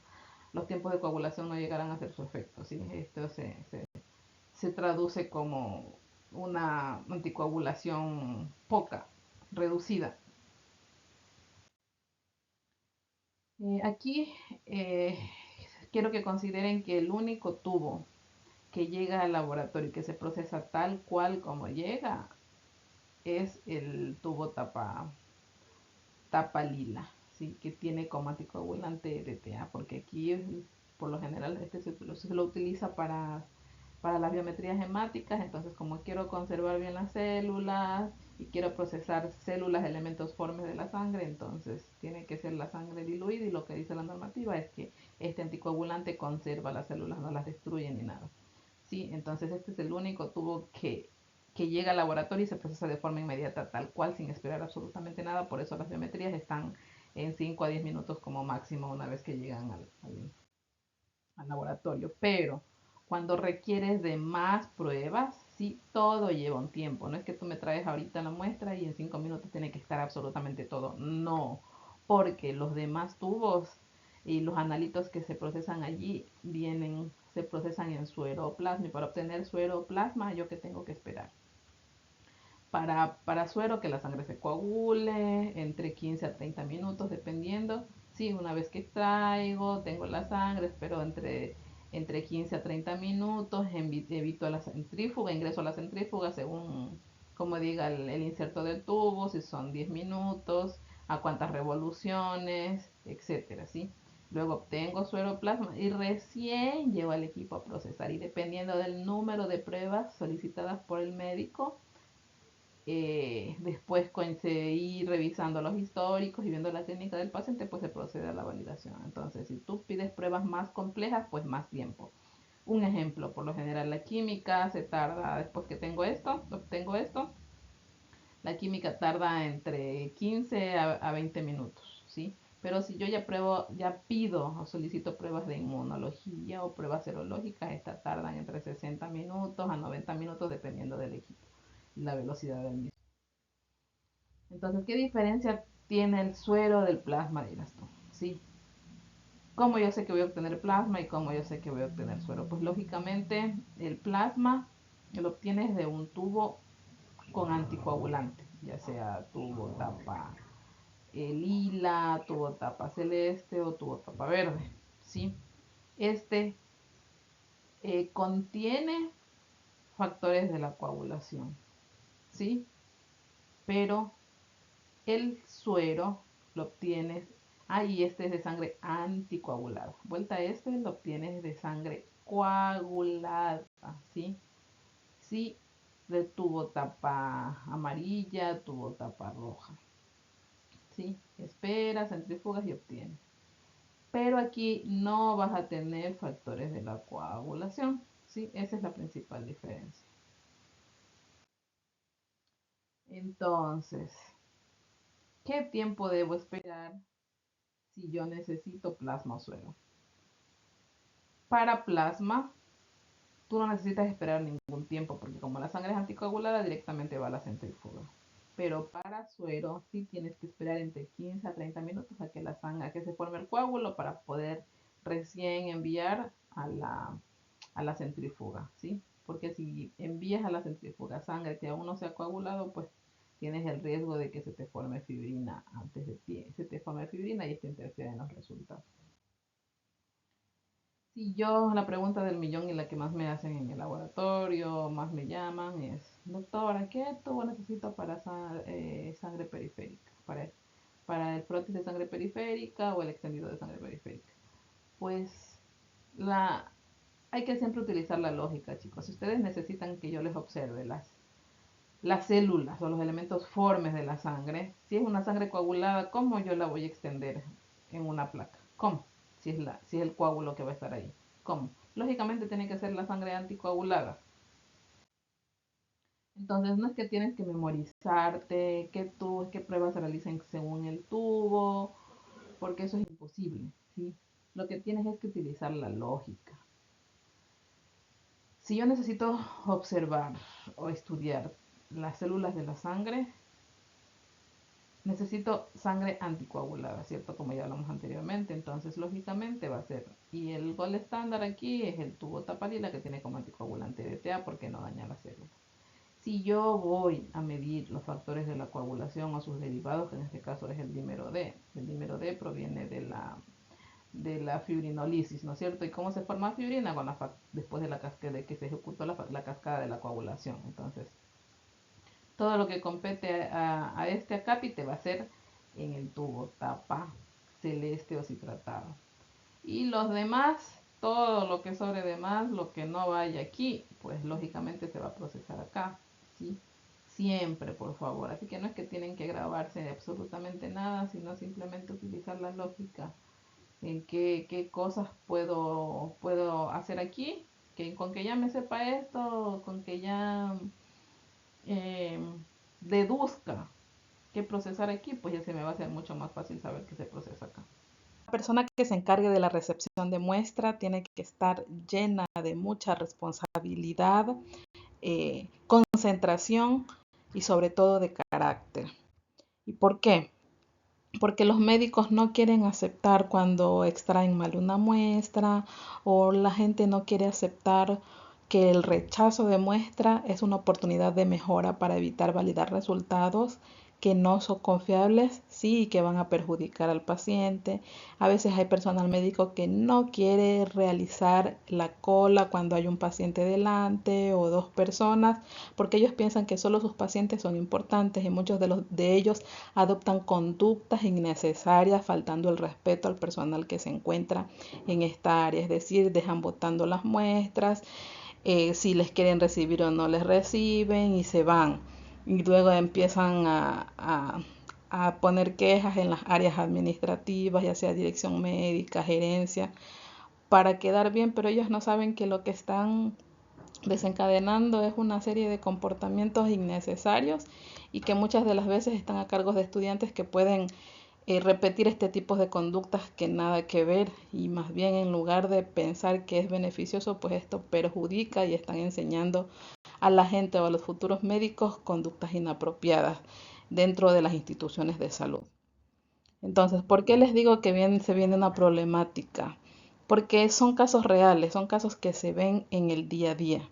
los tiempos de coagulación no llegarán a hacer su efecto. ¿Sí? Esto se traduce como una anticoagulación poca, reducida. Aquí eh, quiero que consideren que el único tubo que llega al laboratorio y que se procesa tal cual como llega es el tubo tapa lila, ¿sí? Que tiene como anticoagulante DTA, porque aquí por lo general se lo utiliza para las biometrías hemáticas. Entonces como quiero conservar bien las células y quiero procesar células, elementos formes de la sangre, entonces tiene que ser la sangre diluida, y lo que dice la normativa es que este anticoagulante conserva las células, no las destruye ni nada. ¿Sí? Entonces este es el único tubo que llega al laboratorio y se procesa de forma inmediata, tal cual, sin esperar absolutamente nada. Por eso las biometrías están en 5 a 10 minutos como máximo una vez que llegan al laboratorio. Pero cuando requieres de más pruebas, sí, todo lleva un tiempo. No es que tú me traes ahorita la muestra y en 5 minutos tiene que estar absolutamente todo. No, porque los demás tubos y los analitos que se procesan allí se procesan en sueroplasma, y para obtener sueroplasma, yo que tengo que esperar para suero, que la sangre se coagule entre 15 a 30 minutos, dependiendo. Sí, una vez que extraigo, tengo la sangre, espero entre 15 a 30 minutos, evito la centrífuga, ingreso a la centrífuga según, como diga el inserto del tubo, si son 10 minutos, a cuántas revoluciones, etcétera, ¿sí? Luego obtengo sueroplasma y recién llevo al equipo a procesar, y dependiendo del número de pruebas solicitadas por el médico, después con ir revisando los históricos y viendo la clínica del paciente, pues se procede a la validación. Entonces, si tú pides pruebas más complejas, pues más tiempo. Un ejemplo, por lo general la química se tarda, después que obtengo esto, la química tarda entre 15 a 20 minutos, ¿sí? Pero si yo ya pido o solicito pruebas de inmunología o pruebas serológicas, estas tardan entre 60 minutos a 90 minutos, dependiendo del equipo y la velocidad del mismo. Entonces, ¿qué diferencia tiene el suero del plasma, dirás tú? ¿Sí? ¿Cómo yo sé que voy a obtener plasma y cómo yo sé que voy a obtener suero? Pues lógicamente el plasma lo obtienes de un tubo con anticoagulante, ya sea tubo tapa lila, tubo tapa celeste o tubo tapa verde, ¿sí? Este contiene factores de la coagulación, ¿sí? Pero el suero lo obtienes, y este es de sangre anticoagulada. Vuelta a este lo obtienes de sangre coagulada, ¿sí? Sí, de tubo tapa amarilla, tubo tapa roja, ¿sí? Esperas, centrifugas y obtienes. Pero aquí no vas a tener factores de la coagulación, ¿sí? Esa es la principal diferencia. Entonces, ¿qué tiempo debo esperar si yo necesito plasma o suero? Para plasma, tú no necesitas esperar ningún tiempo, porque como la sangre es anticoagulada, directamente va a la centrífuga. Pero para suero sí tienes que esperar entre 15 a 30 minutos a que la sangre, a que se forme el coágulo, para poder recién enviar a la centrífuga, ¿sí? Porque si envías a la centrífuga sangre que aún no se ha coagulado, pues tienes el riesgo de que se te forme fibrina antes de ti, se te forme fibrina y esto interfiere en los resultados. Si yo, la pregunta del millón y la que más me hacen en el laboratorio, más me llaman, es: doctora, ¿qué tubo necesito para sangre periférica? Para el prótesis de sangre periférica o el extendido de sangre periférica. Pues la, hay que siempre utilizar la lógica, chicos. Si ustedes necesitan que yo les observe las células o los elementos formes de la sangre, si es una sangre coagulada, ¿cómo yo la voy a extender en una placa? ¿Cómo? Si es el coágulo que va a estar ahí. ¿Cómo? Lógicamente tiene que ser la sangre anticoagulada. Entonces no es que tienes que memorizarte qué pruebas se realizan según el tubo, porque eso es imposible, ¿sí? Lo que tienes es que utilizar la lógica. Si yo necesito observar o estudiar las células de la sangre, necesito sangre anticoagulada, ¿cierto? Como ya hablamos anteriormente. Entonces, lógicamente va a ser. Y el gol estándar aquí es el tubo tapadila, que tiene como anticoagulante DTA porque no daña las células. Si yo voy a medir los factores de la coagulación o sus derivados, que en este caso es el dímero D proviene de la fibrinolisis, ¿no es cierto? ¿Y cómo se forma fibrina? Después de que se ejecutó la cascada de la coagulación. Entonces, todo lo que compete a este acápite va a ser en el tubo tapa celeste o citratado. Y los demás, todo lo que sobre demás, lo que no vaya aquí, pues lógicamente se va a procesar acá, ¿sí? Siempre, por favor. Así que no es que tienen que grabarse absolutamente nada, sino simplemente utilizar la lógica en qué cosas puedo hacer aquí, que con que ya me sepa esto, con que ya eh, deduzca qué procesar aquí, pues ya se me va a hacer mucho más fácil saber qué se procesa acá. La persona que se encargue de la recepción de muestra tiene que estar llena de mucha responsabilidad, concentración y sobre todo de carácter. ¿Y por qué? Porque los médicos no quieren aceptar cuando extraen mal una muestra, o la gente no quiere aceptar que el rechazo de muestra es una oportunidad de mejora para evitar validar resultados que no son confiables, sí, que van a perjudicar al paciente. A veces hay personal médico que no quiere realizar la cola cuando hay un paciente delante o dos personas, porque ellos piensan que solo sus pacientes son importantes, y muchos de ellos adoptan conductas innecesarias, faltando el respeto al personal que se encuentra en esta área, es decir, dejan botando las muestras, si les quieren recibir o no les reciben y se van. Y luego empiezan a poner quejas en las áreas administrativas, ya sea dirección médica, gerencia, para quedar bien, pero ellos no saben que lo que están desencadenando es una serie de comportamientos innecesarios, y que muchas de las veces están a cargo de estudiantes que pueden repetir este tipo de conductas que nada que ver, y más bien en lugar de pensar que es beneficioso, pues esto perjudica, y están enseñando a la gente o a los futuros médicos conductas inapropiadas dentro de las instituciones de salud. Entonces, ¿por qué les digo que se viene una problemática? Porque son casos reales, son casos que se ven en el día a día.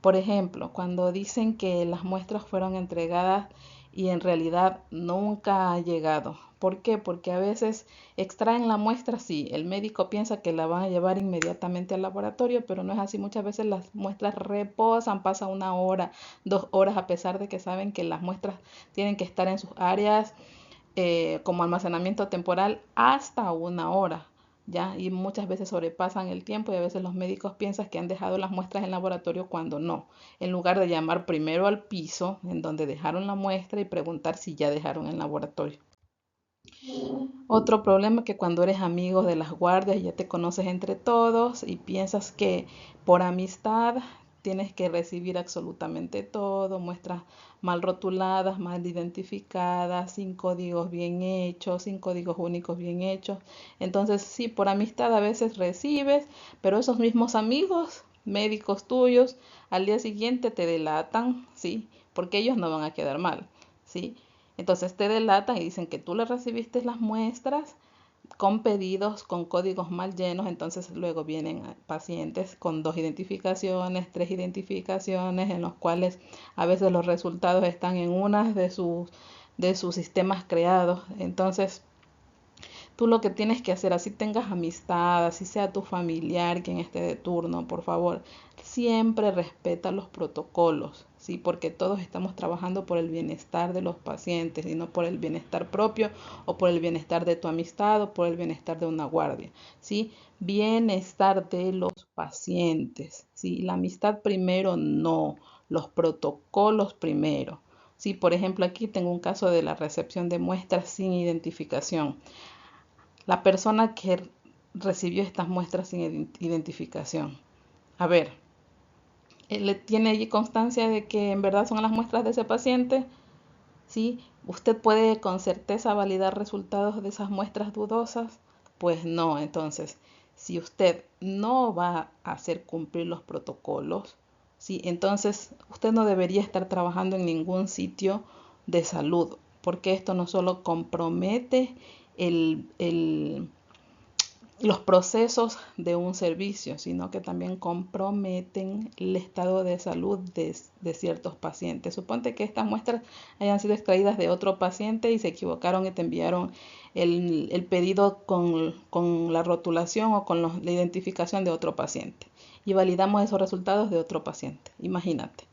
Por ejemplo, cuando dicen que las muestras fueron entregadas y en realidad nunca ha llegado. ¿Por qué? Porque a veces extraen la muestra, sí, el médico piensa que la van a llevar inmediatamente al laboratorio, pero no es así. Muchas veces las muestras reposan, pasa 1 hora, 2 horas, a pesar de que saben que las muestras tienen que estar en sus áreas como almacenamiento temporal hasta 1 hora, ¿ya? Y muchas veces sobrepasan el tiempo, y a veces los médicos piensan que han dejado las muestras en laboratorio cuando no. En lugar de llamar primero al piso en donde dejaron la muestra y preguntar si ya dejaron en laboratorio. Otro problema es que cuando eres amigo de las guardias, ya te conoces entre todos y piensas que por amistad tienes que recibir absolutamente todo, muestras mal rotuladas, mal identificadas, sin códigos bien hechos, sin códigos únicos bien hechos. Entonces, sí, por amistad a veces recibes, pero esos mismos amigos médicos tuyos al día siguiente te delatan, ¿sí? Porque ellos no van a quedar mal, ¿sí? Entonces te delatan y dicen que tú le recibiste las muestras con pedidos, con códigos mal llenos. Entonces luego vienen pacientes con 2 identificaciones, 3 identificaciones, en los cuales a veces los resultados están en una de sus sistemas creados. Entonces tú lo que tienes que hacer, así tengas amistad, así sea tu familiar quien esté de turno, por favor, siempre respeta los protocolos, ¿sí? Porque todos estamos trabajando por el bienestar de los pacientes y no por el bienestar propio, o por el bienestar de tu amistad, o por el bienestar de una guardia, ¿sí? Bienestar de los pacientes, ¿sí? La amistad primero, no, los protocolos primero. Sí, por ejemplo, aquí tengo un caso de la recepción de muestras sin identificación. La persona que recibió estas muestras sin identificación. A ver, ¿él tiene allí constancia de que en verdad son las muestras de ese paciente? ¿Sí? ¿Usted puede con certeza validar resultados de esas muestras dudosas? Pues no. Entonces, si usted no va a hacer cumplir los protocolos, ¿sí? Entonces usted no debería estar trabajando en ningún sitio de salud, porque esto no solo compromete el los procesos de un servicio, sino que también comprometen el estado de salud de ciertos pacientes. Suponte que estas muestras hayan sido extraídas de otro paciente y se equivocaron y te enviaron el pedido con la rotulación o con la identificación de otro paciente, y validamos esos resultados de otro paciente. Imagínate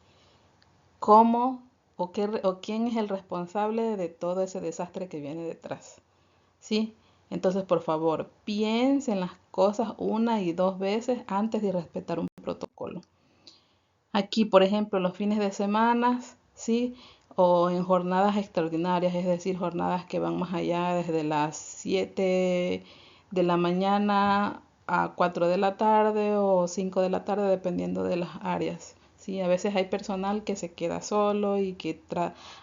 cómo o quién es el responsable de todo ese desastre que viene detrás. ¿Sí? Entonces, por favor, piensen las cosas una y dos veces antes de respetar un protocolo. Aquí, por ejemplo, los fines de semana, ¿sí? O en jornadas extraordinarias, es decir, jornadas que van más allá desde las 7 de la mañana a 4 de la tarde o 5 de la tarde, dependiendo de las áreas. Sí, a veces hay personal que se queda solo y que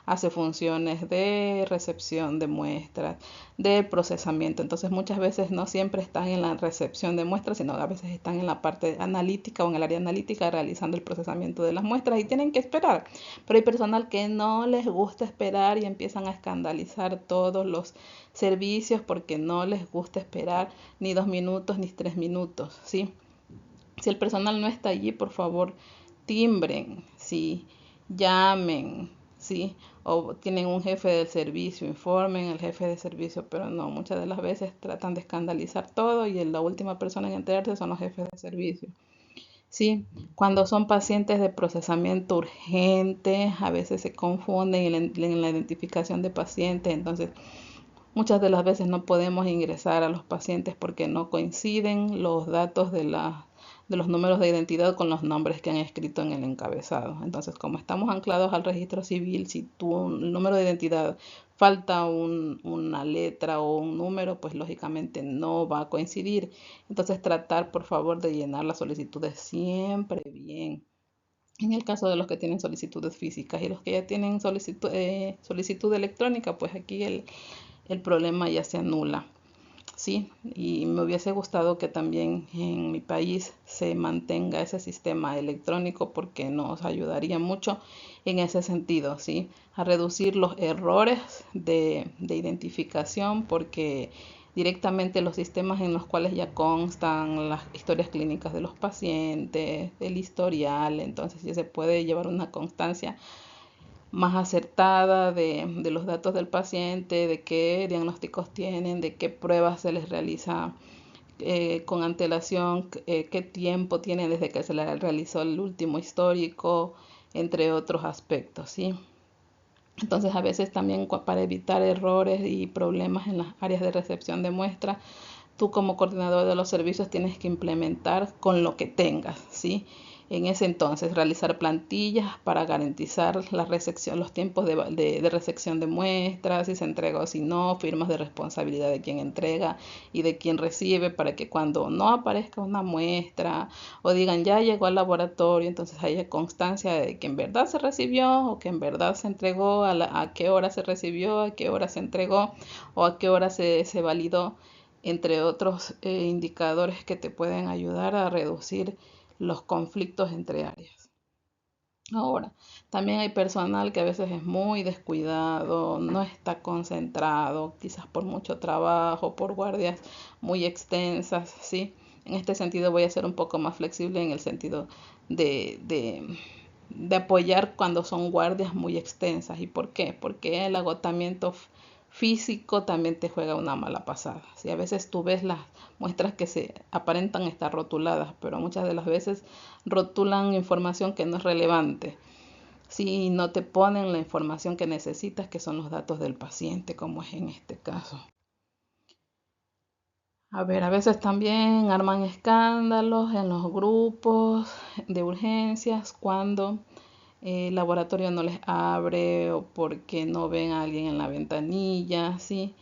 hace funciones de recepción de muestras, de procesamiento. Entonces muchas veces no siempre están en la recepción de muestras, sino a veces están en la parte analítica o en el área analítica realizando el procesamiento de las muestras y tienen que esperar. Pero hay personal que no les gusta esperar y empiezan a escandalizar todos los servicios porque no les gusta esperar ni 2 minutos ni 3 minutos, ¿sí? Si el personal no está allí, por favor, timbren, ¿sí? Llamen, ¿sí? O tienen un jefe del servicio, informen al jefe de servicio, pero no, muchas de las veces tratan de escandalizar todo y la última persona en enterarse son los jefes de servicio. Sí, cuando son pacientes de procesamiento urgente, a veces se confunden en la identificación de pacientes, entonces muchas de las veces no podemos ingresar a los pacientes porque no coinciden los datos de los números de identidad con los nombres que han escrito en el encabezado. Entonces, como estamos anclados al registro civil, si el número de identidad falta una letra o un número, pues lógicamente no va a coincidir. Entonces, tratar por favor de llenar las solicitudes siempre bien. En el caso de los que tienen solicitudes físicas y los que ya tienen solicitud electrónica, pues aquí el problema ya se anula. Sí, y me hubiese gustado que también en mi país se mantenga ese sistema electrónico porque nos ayudaría mucho en ese sentido, ¿sí? A reducir los errores de identificación porque directamente los sistemas en los cuales ya constan las historias clínicas de los pacientes, el historial, entonces ya se puede llevar una constancia más acertada de los datos del paciente, de qué diagnósticos tienen, de qué pruebas se les realiza con antelación, qué tiempo tienen desde que se les realizó el último histórico, entre otros aspectos, ¿sí? Entonces a veces también para evitar errores y problemas en las áreas de recepción de muestras, tú como coordinador de los servicios tienes que implementar con lo que tengas, ¿sí? En ese entonces, realizar plantillas para garantizar la recepción, los tiempos de recepción de muestras, si se entrega o si no, firmas de responsabilidad de quien entrega y de quien recibe, para que cuando no aparezca una muestra o digan ya llegó al laboratorio, entonces haya constancia de que en verdad se recibió o que en verdad se entregó, a qué hora se recibió, a qué hora se entregó o a qué hora se validó, entre otros indicadores que te pueden ayudar a reducir los conflictos entre áreas. Ahora, también hay personal que a veces es muy descuidado, no está concentrado, quizás por mucho trabajo, por guardias muy extensas, ¿sí? En este sentido voy a ser un poco más flexible en el sentido de apoyar cuando son guardias muy extensas. ¿Y por qué? Porque el agotamiento físico también te juega una mala pasada. Si a veces tú ves las muestras que se aparentan estar rotuladas, pero muchas de las veces rotulan información que no es relevante. Si no te ponen la información que necesitas, que son los datos del paciente, como es en este caso. A ver, a veces también arman escándalos en los grupos de urgencias cuando el laboratorio no les abre o porque no ven a alguien en la ventanilla, ¿sí?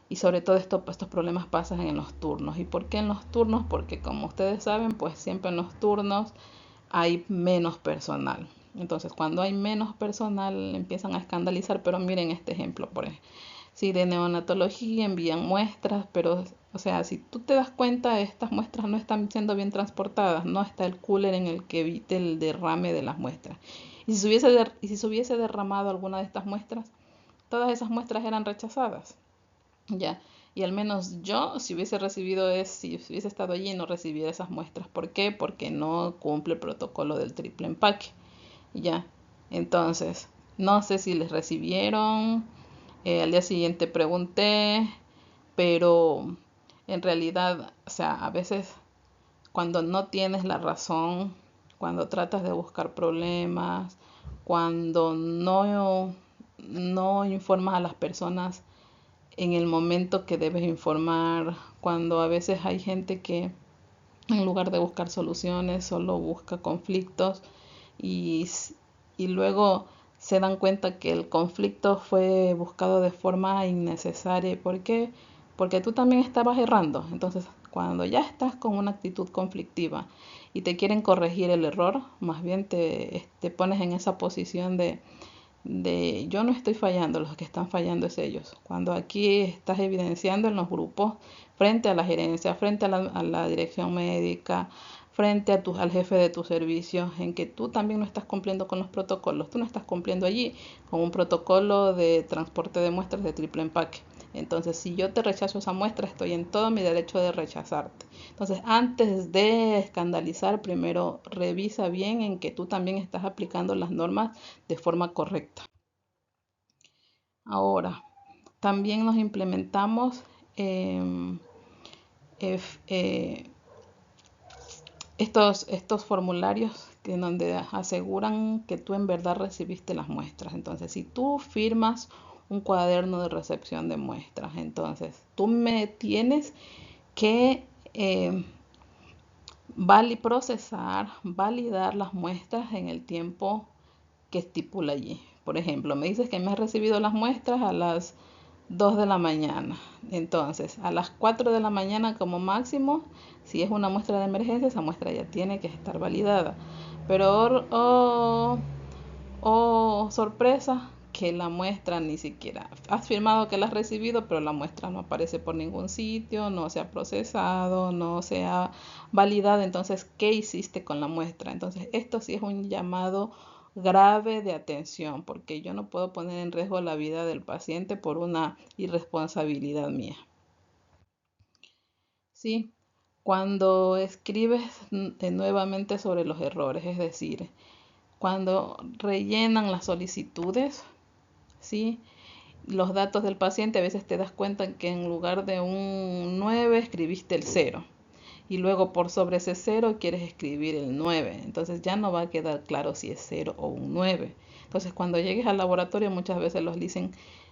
Y sobre todo estos problemas pasan en los turnos. ¿Y por qué en los turnos? Porque como ustedes saben, pues siempre en los turnos hay menos personal. Entonces, cuando hay menos personal, empiezan a escandalizar. Pero miren este ejemplo, por ejemplo. Si de neonatología envían muestras, pero, o sea, si tú te das cuenta, estas muestras no están siendo bien transportadas, no está el cooler en el que evite el derrame de las muestras. Y si se hubiese derramado alguna de estas muestras, todas esas muestras eran rechazadas. Ya, y al menos yo, si hubiese si hubiese estado allí, no recibiera esas muestras. ¿Por qué? Porque no cumple el protocolo del triple empaque. Ya, entonces, no sé si les recibieron. Al día siguiente pregunté, pero en realidad, o sea, a veces cuando no tienes la razón, cuando tratas de buscar problemas, cuando no informas a las personas en el momento que debes informar, cuando a veces hay gente que en lugar de buscar soluciones solo busca conflictos y, y luego se dan cuenta que el conflicto fue buscado de forma innecesaria. ¿Por qué? Porque tú también estabas errando. Entonces, cuando ya estás con una actitud conflictiva y te quieren corregir el error, más bien te pones en esa posición de yo no estoy fallando, los que están fallando es ellos. Cuando aquí estás evidenciando en los grupos, frente a la gerencia, frente a la dirección médica, frente al jefe de tu servicio, en que tú también no estás cumpliendo con los protocolos. Tú no estás cumpliendo allí con un protocolo de transporte de muestras de triple empaque. Entonces, si yo te rechazo esa muestra, estoy en todo mi derecho de rechazarte. Entonces, antes de escandalizar, primero revisa bien en que tú también estás aplicando las normas de forma correcta. Ahora, también nos implementamos estos formularios en donde aseguran que tú en verdad recibiste las muestras. Entonces, si tú firmas un cuaderno de recepción de muestras, entonces tú me tienes que procesar, validar las muestras en el tiempo que estipula allí. Por ejemplo, me dices que me has recibido las muestras a las 2 de la mañana. Entonces, a las 4 de la mañana como máximo, si es una muestra de emergencia, esa muestra ya tiene que estar validada. Pero, sorpresa, que la muestra ni siquiera has firmado que la has recibido, pero la muestra no aparece por ningún sitio, no se ha procesado, no se ha validado. Entonces, ¿qué hiciste con la muestra? Entonces, esto sí es un llamado grave de atención, porque yo no puedo poner en riesgo la vida del paciente por una irresponsabilidad mía. Sí, cuando escribes nuevamente sobre los errores, es decir, cuando rellenan las solicitudes, ¿sí? Los datos del paciente, a veces te das cuenta que en lugar de un 9 escribiste el 0 y luego por sobre ese 0 quieres escribir el 9. Entonces ya no va a quedar claro si es 0 o un 9. Entonces cuando llegues al laboratorio muchas veces los dicen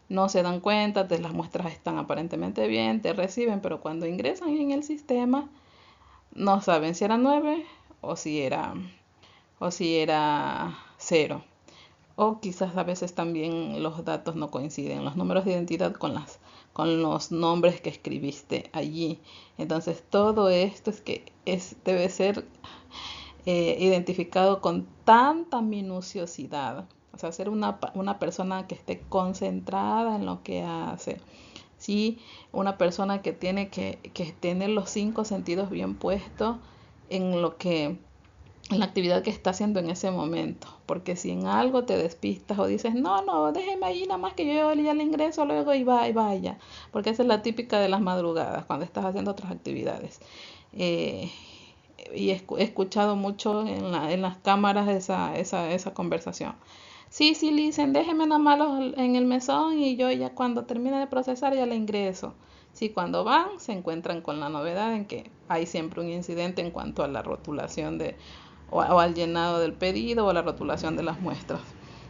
no se dan cuenta, las muestras están aparentemente bien, te reciben, pero cuando ingresan en el sistema no saben si era 9 o si era 0. O quizás a veces también los datos no coinciden, los números de identidad con los nombres que escribiste allí. Entonces todo esto debe ser identificado con tanta minuciosidad. O sea, ser una persona que esté concentrada en lo que hace. Sí, una persona que tiene que tener los 5 sentidos bien puestos en la actividad que está haciendo en ese momento. Porque si en algo te despistas o dices, no, déjeme allí nada más que yo ya le ingreso luego y vaya. Porque esa es la típica de las madrugadas, cuando estás haciendo otras actividades. Y he escuchado mucho en las cámaras esa conversación. Sí, Listen, déjeme nada más en el mesón y yo ya cuando termine de procesar ya le ingreso. Sí, cuando van se encuentran con la novedad en que hay siempre un incidente en cuanto a la rotulación o al llenado del pedido o a la rotulación de las muestras.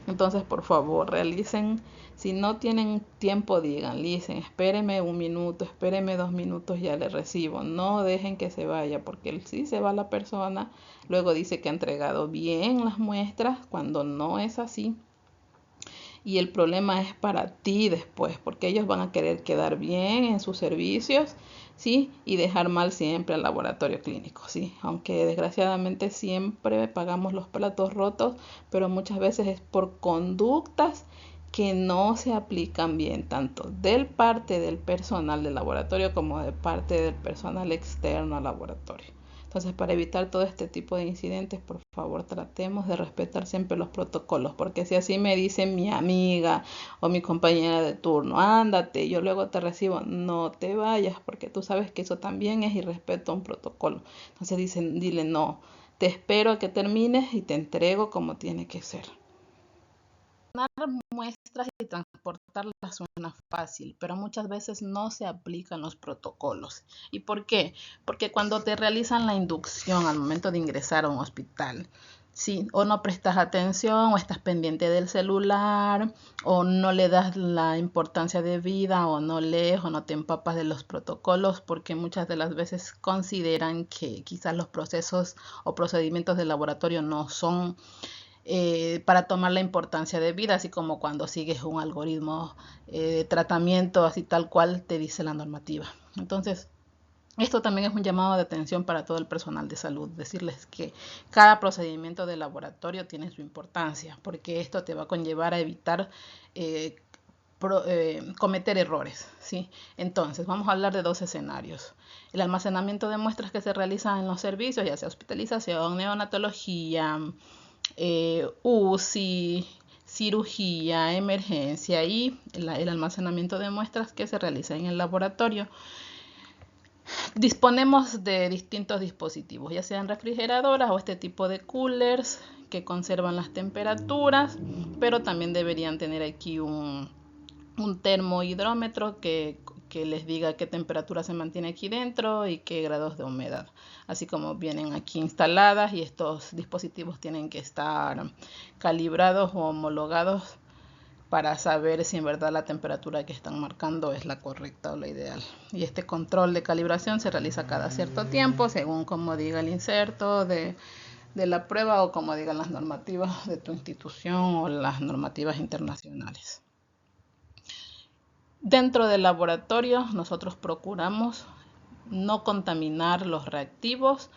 Entonces, por favor, realicen, si no tienen tiempo, digan, listen, espéreme 1 minuto, espéreme 2 minutos, ya le recibo. No dejen que se vaya, porque si se va la persona, luego dice que ha entregado bien las muestras, cuando no es así. Y el problema es para ti después, porque ellos van a querer quedar bien en sus servicios, ¿sí? Y dejar mal siempre al laboratorio clínico, ¿sí? Aunque desgraciadamente siempre pagamos los platos rotos, pero muchas veces es por conductas que no se aplican bien, tanto del parte del personal del laboratorio como de parte del personal externo al laboratorio. Entonces, para evitar todo este tipo de incidentes, por favor, tratemos de respetar siempre los protocolos, porque si así me dice mi amiga o mi compañera de turno, ándate, yo luego te recibo, no te vayas, porque tú sabes que eso también es irrespeto a un protocolo. Entonces dile no, te espero a que termines y te entrego como tiene que ser. Muestras y transportarlas suena fácil, pero muchas veces no se aplican los protocolos. ¿Y por qué? Porque cuando te realizan la inducción al momento de ingresar a un hospital, Sí, o no prestas atención, o estás pendiente del celular, o no le das la importancia debida, o no lees, o no te empapas de los protocolos, porque muchas de las veces consideran que quizás los procesos o procedimientos de laboratorio no son para tomar la importancia debida, así como cuando sigues un algoritmo de tratamiento, así tal cual te dice la normativa. Entonces, esto también es un llamado de atención para todo el personal de salud, decirles que cada procedimiento de laboratorio tiene su importancia, porque esto te va a conllevar a evitar cometer errores, ¿sí? Entonces, vamos a hablar de dos escenarios. El almacenamiento de muestras que se realiza en los servicios, ya sea hospitalización, neonatología, UCI, cirugía, emergencia y el almacenamiento de muestras que se realiza en el laboratorio. Disponemos de distintos dispositivos, ya sean refrigeradoras o este tipo de coolers que conservan las temperaturas, pero también deberían tener aquí un termohidrómetro que les diga qué temperatura se mantiene aquí dentro y qué grados de humedad, así como vienen aquí instaladas, y estos dispositivos tienen que estar calibrados o homologados para saber si en verdad la temperatura que están marcando es la correcta o la ideal. Y este control de calibración se realiza cada cierto tiempo, según como diga el inserto de la prueba o como digan las normativas de tu institución o las normativas internacionales. Dentro del laboratorio nosotros procuramos no contaminar los reactivos,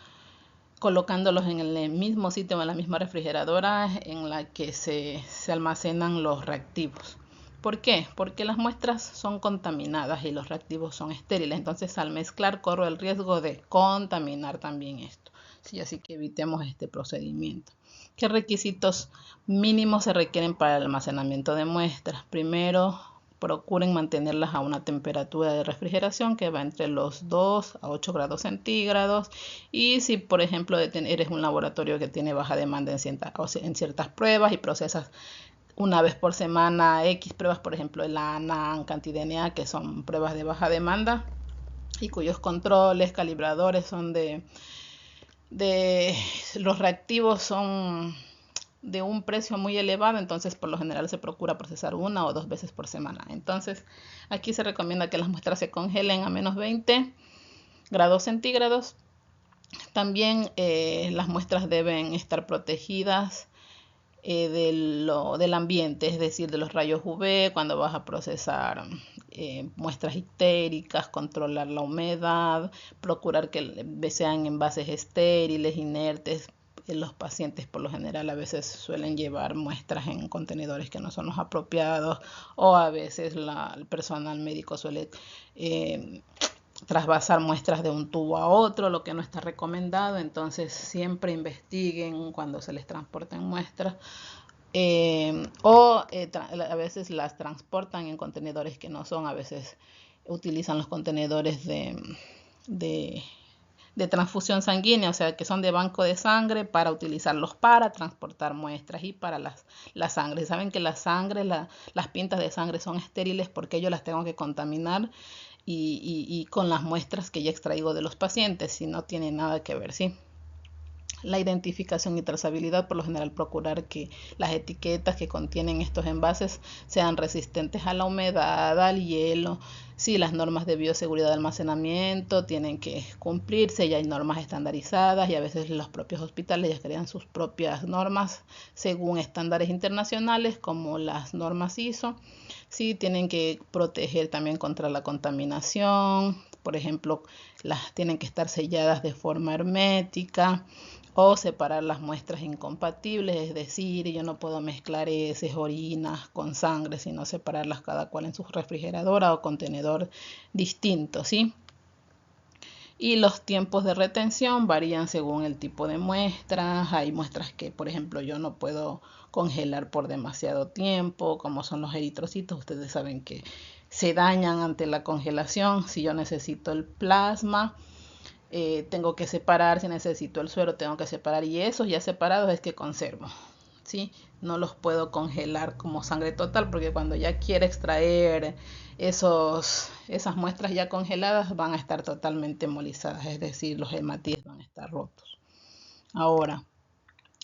colocándolos en el mismo sitio, en la misma refrigeradora en la que se almacenan los reactivos. ¿Por qué? Porque las muestras son contaminadas y los reactivos son estériles. Entonces, al mezclar corro el riesgo de contaminar también esto. Sí, así que evitemos este procedimiento. ¿Qué requisitos mínimos se requieren para el almacenamiento de muestras? Primero, procuren mantenerlas a una temperatura de refrigeración que va entre los 2 a 8 grados centígrados. Y si, por ejemplo, eres un laboratorio que tiene baja demanda en ciertas pruebas y procesas una vez por semana X pruebas, por ejemplo, el ANAN, cantidNA, que son pruebas de baja demanda y cuyos controles, calibradores son de los reactivos son de un precio muy elevado, entonces por lo general se procura procesar 1 o 2 veces por semana. Entonces aquí se recomienda que las muestras se congelen a menos 20 grados centígrados. También las muestras deben estar protegidas del ambiente, es decir, de los rayos UV cuando vas a procesar muestras ictéricas, controlar la humedad, procurar que sean envases estériles, inertes. Los pacientes por lo general a veces suelen llevar muestras en contenedores que no son los apropiados, o a veces el personal médico suele trasvasar muestras de un tubo a otro, lo que no está recomendado. Entonces siempre investiguen cuando se les transporten muestras, a veces las transportan en contenedores que no son, a veces utilizan los contenedores de transfusión sanguínea, o sea, que son de banco de sangre, para utilizarlos para transportar muestras y para la sangre. Saben que la sangre, las pintas de sangre son estériles porque yo las tengo que contaminar y con las muestras que ya extraigo de los pacientes, si no tiene nada que ver, ¿sí? La identificación y trazabilidad, por lo general procurar que las etiquetas que contienen estos envases sean resistentes a la humedad, al hielo. Sí, las normas de bioseguridad de almacenamiento tienen que cumplirse, ya hay normas estandarizadas y a veces los propios hospitales ya crean sus propias normas según estándares internacionales como las normas ISO. Sí, tienen que proteger también contra la contaminación, por ejemplo, tienen que estar selladas de forma hermética, o separar las muestras incompatibles, es decir, yo no puedo mezclar heces, orinas con sangre, sino separarlas cada cual en su refrigeradora o contenedor distinto, ¿sí? Y los tiempos de retención varían según el tipo de muestras. Hay muestras que, por ejemplo, yo no puedo congelar por demasiado tiempo, como son los eritrocitos. Ustedes saben que se dañan ante la congelación. Si yo necesito el plasma, tengo que separar. Si necesito el suero, tengo que separar, y esos ya separados es que conservo, ¿sí? No los puedo congelar como sangre total, porque cuando ya quiera extraer esas muestras ya congeladas van a estar totalmente hemolizadas, es decir, los hematíes van a estar rotos. Ahora,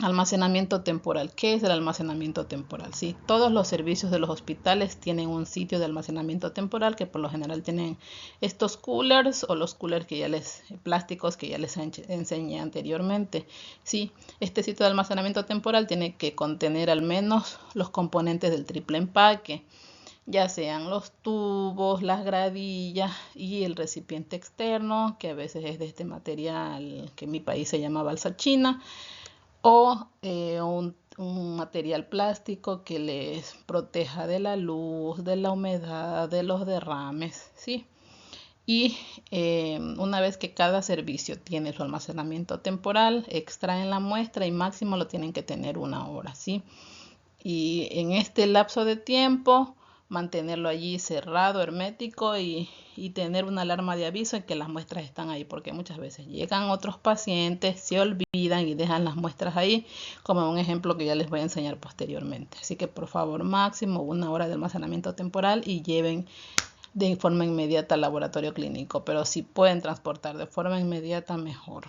Almacenamiento temporal. ¿Qué es el almacenamiento temporal? Sí, todos los servicios de los hospitales tienen un sitio de almacenamiento temporal que por lo general tienen estos coolers o los coolers plásticos que ya les enseñé anteriormente. Sí, este sitio de almacenamiento temporal tiene que contener al menos los componentes del triple empaque, ya sean los tubos, las gravillas y el recipiente externo, que a veces es de este material que en mi país se llama balsa china, o un material plástico que les proteja de la luz, de la humedad, de los derrames, ¿sí? Y una vez que cada servicio tiene su almacenamiento temporal, extraen la muestra y máximo lo tienen que tener 1 hora, ¿sí? Y en este lapso de tiempo mantenerlo allí cerrado, hermético y tener una alarma de aviso en que las muestras están ahí, porque muchas veces llegan otros pacientes, se olvidan y dejan las muestras ahí, como un ejemplo que ya les voy a enseñar posteriormente. Así que por favor, máximo 1 hora de almacenamiento temporal y lleven de forma inmediata al laboratorio clínico, pero si pueden transportar de forma inmediata, mejor.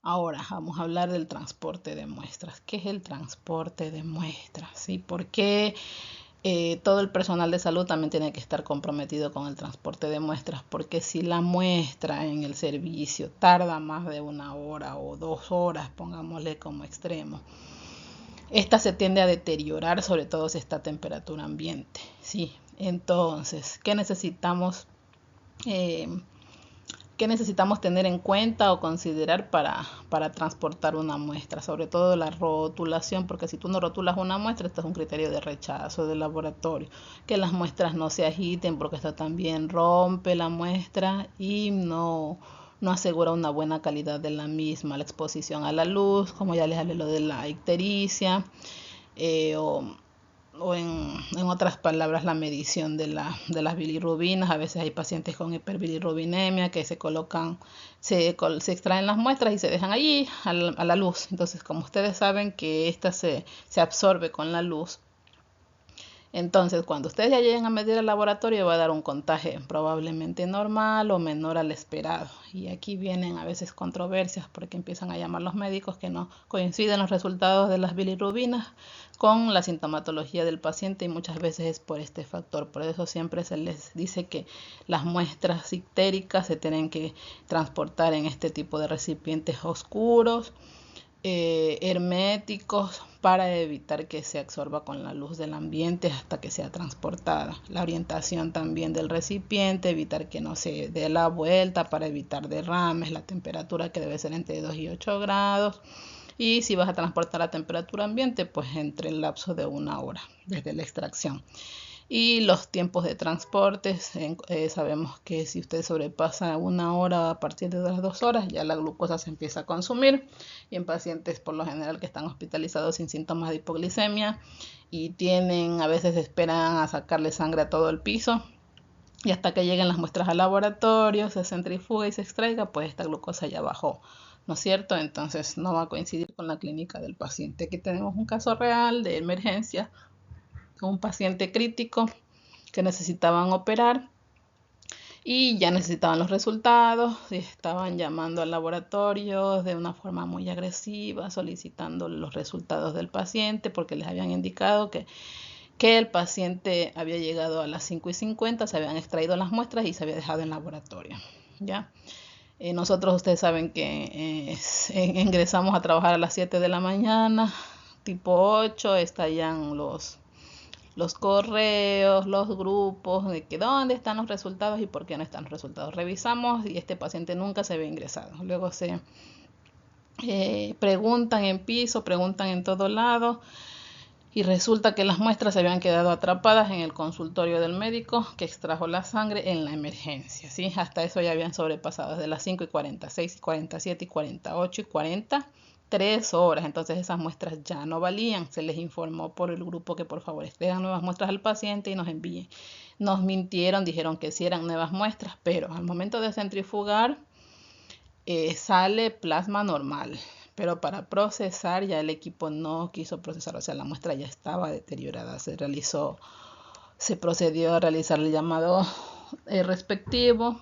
Ahora vamos a hablar del transporte de muestras. ¿Qué es el transporte de muestras? ¿Sí? ¿Por qué todo el personal de salud también tiene que estar comprometido con el transporte de muestras? Porque si la muestra en el servicio tarda más de 1 hora o 2 horas, pongámosle como extremo, esta se tiende a deteriorar, sobre todo si está a temperatura ambiente. ¿Sí? Entonces, ¿qué necesitamos? ¿Qué necesitamos tener en cuenta o considerar para transportar una muestra? Sobre todo la rotulación, porque si tú no rotulas una muestra, esto es un criterio de rechazo del laboratorio. Que las muestras no se agiten, porque esto también rompe la muestra y no asegura una buena calidad de la misma. La exposición a la luz, como ya les hablé lo de la ictericia, o en otras palabras la medición de las bilirrubinas. A veces hay pacientes con hiperbilirrubinemia que se colocan, se extraen las muestras y se dejan allí a la luz. Entonces, como ustedes saben que esta se absorbe con la luz, entonces cuando ustedes ya lleguen a medir el laboratorio va a dar un contagio probablemente normal o menor al esperado. Y aquí vienen a veces controversias porque empiezan a llamar los médicos que no coinciden los resultados de las bilirrubinas con la sintomatología del paciente, y muchas veces es por este factor. Por eso siempre se les dice que las muestras ictéricas se tienen que transportar en este tipo de recipientes oscuros, herméticos, para evitar que se absorba con la luz del ambiente hasta que sea transportada. La orientación también del recipiente, evitar que no se dé la vuelta para evitar derrames, la temperatura que debe ser entre 2 y 8 grados. Y si vas a transportar a temperatura ambiente, pues entre el lapso de 1 hora desde la extracción. Y los tiempos de transporte, sabemos que si usted sobrepasa 1 hora a partir de las 2 horas, ya la glucosa se empieza a consumir. Y en pacientes por lo general que están hospitalizados sin síntomas de hipoglicemia y a veces esperan a sacarle sangre a todo el piso, y hasta que lleguen las muestras al laboratorio, se centrifuga y se extraiga, pues esta glucosa ya bajó, ¿no es cierto? Entonces no va a coincidir con la clínica del paciente. Aquí tenemos un caso real de emergencia, un paciente crítico que necesitaban operar y ya necesitaban los resultados, y estaban llamando al laboratorio de una forma muy agresiva, solicitando los resultados del paciente porque les habían indicado que el paciente había llegado a las 5:50, se habían extraído las muestras y se había dejado en laboratorio. ¿Ya? Nosotros, ustedes saben que ingresamos a trabajar a las 7 de la mañana, tipo 8, estallan los correos, los grupos, de que dónde están los resultados y por qué no están los resultados. Revisamos y este paciente nunca se había ingresado. Luego se preguntan en piso, preguntan en todo lado, y resulta que las muestras se habían quedado atrapadas en el consultorio del médico que extrajo la sangre en la emergencia, ¿sí? Hasta eso ya habían sobrepasado desde las 5:40, 6:47 y 48 y 40, 3 horas. Entonces esas muestras ya no valían. Se les informó por el grupo que por favor extraigan nuevas muestras al paciente y nos envíen. Nos mintieron, dijeron que sí eran nuevas muestras, pero al momento de centrifugar sale plasma normal, pero para procesar ya el equipo no quiso procesar, o sea, la muestra ya estaba deteriorada. Se procedió a realizar el llamado respectivo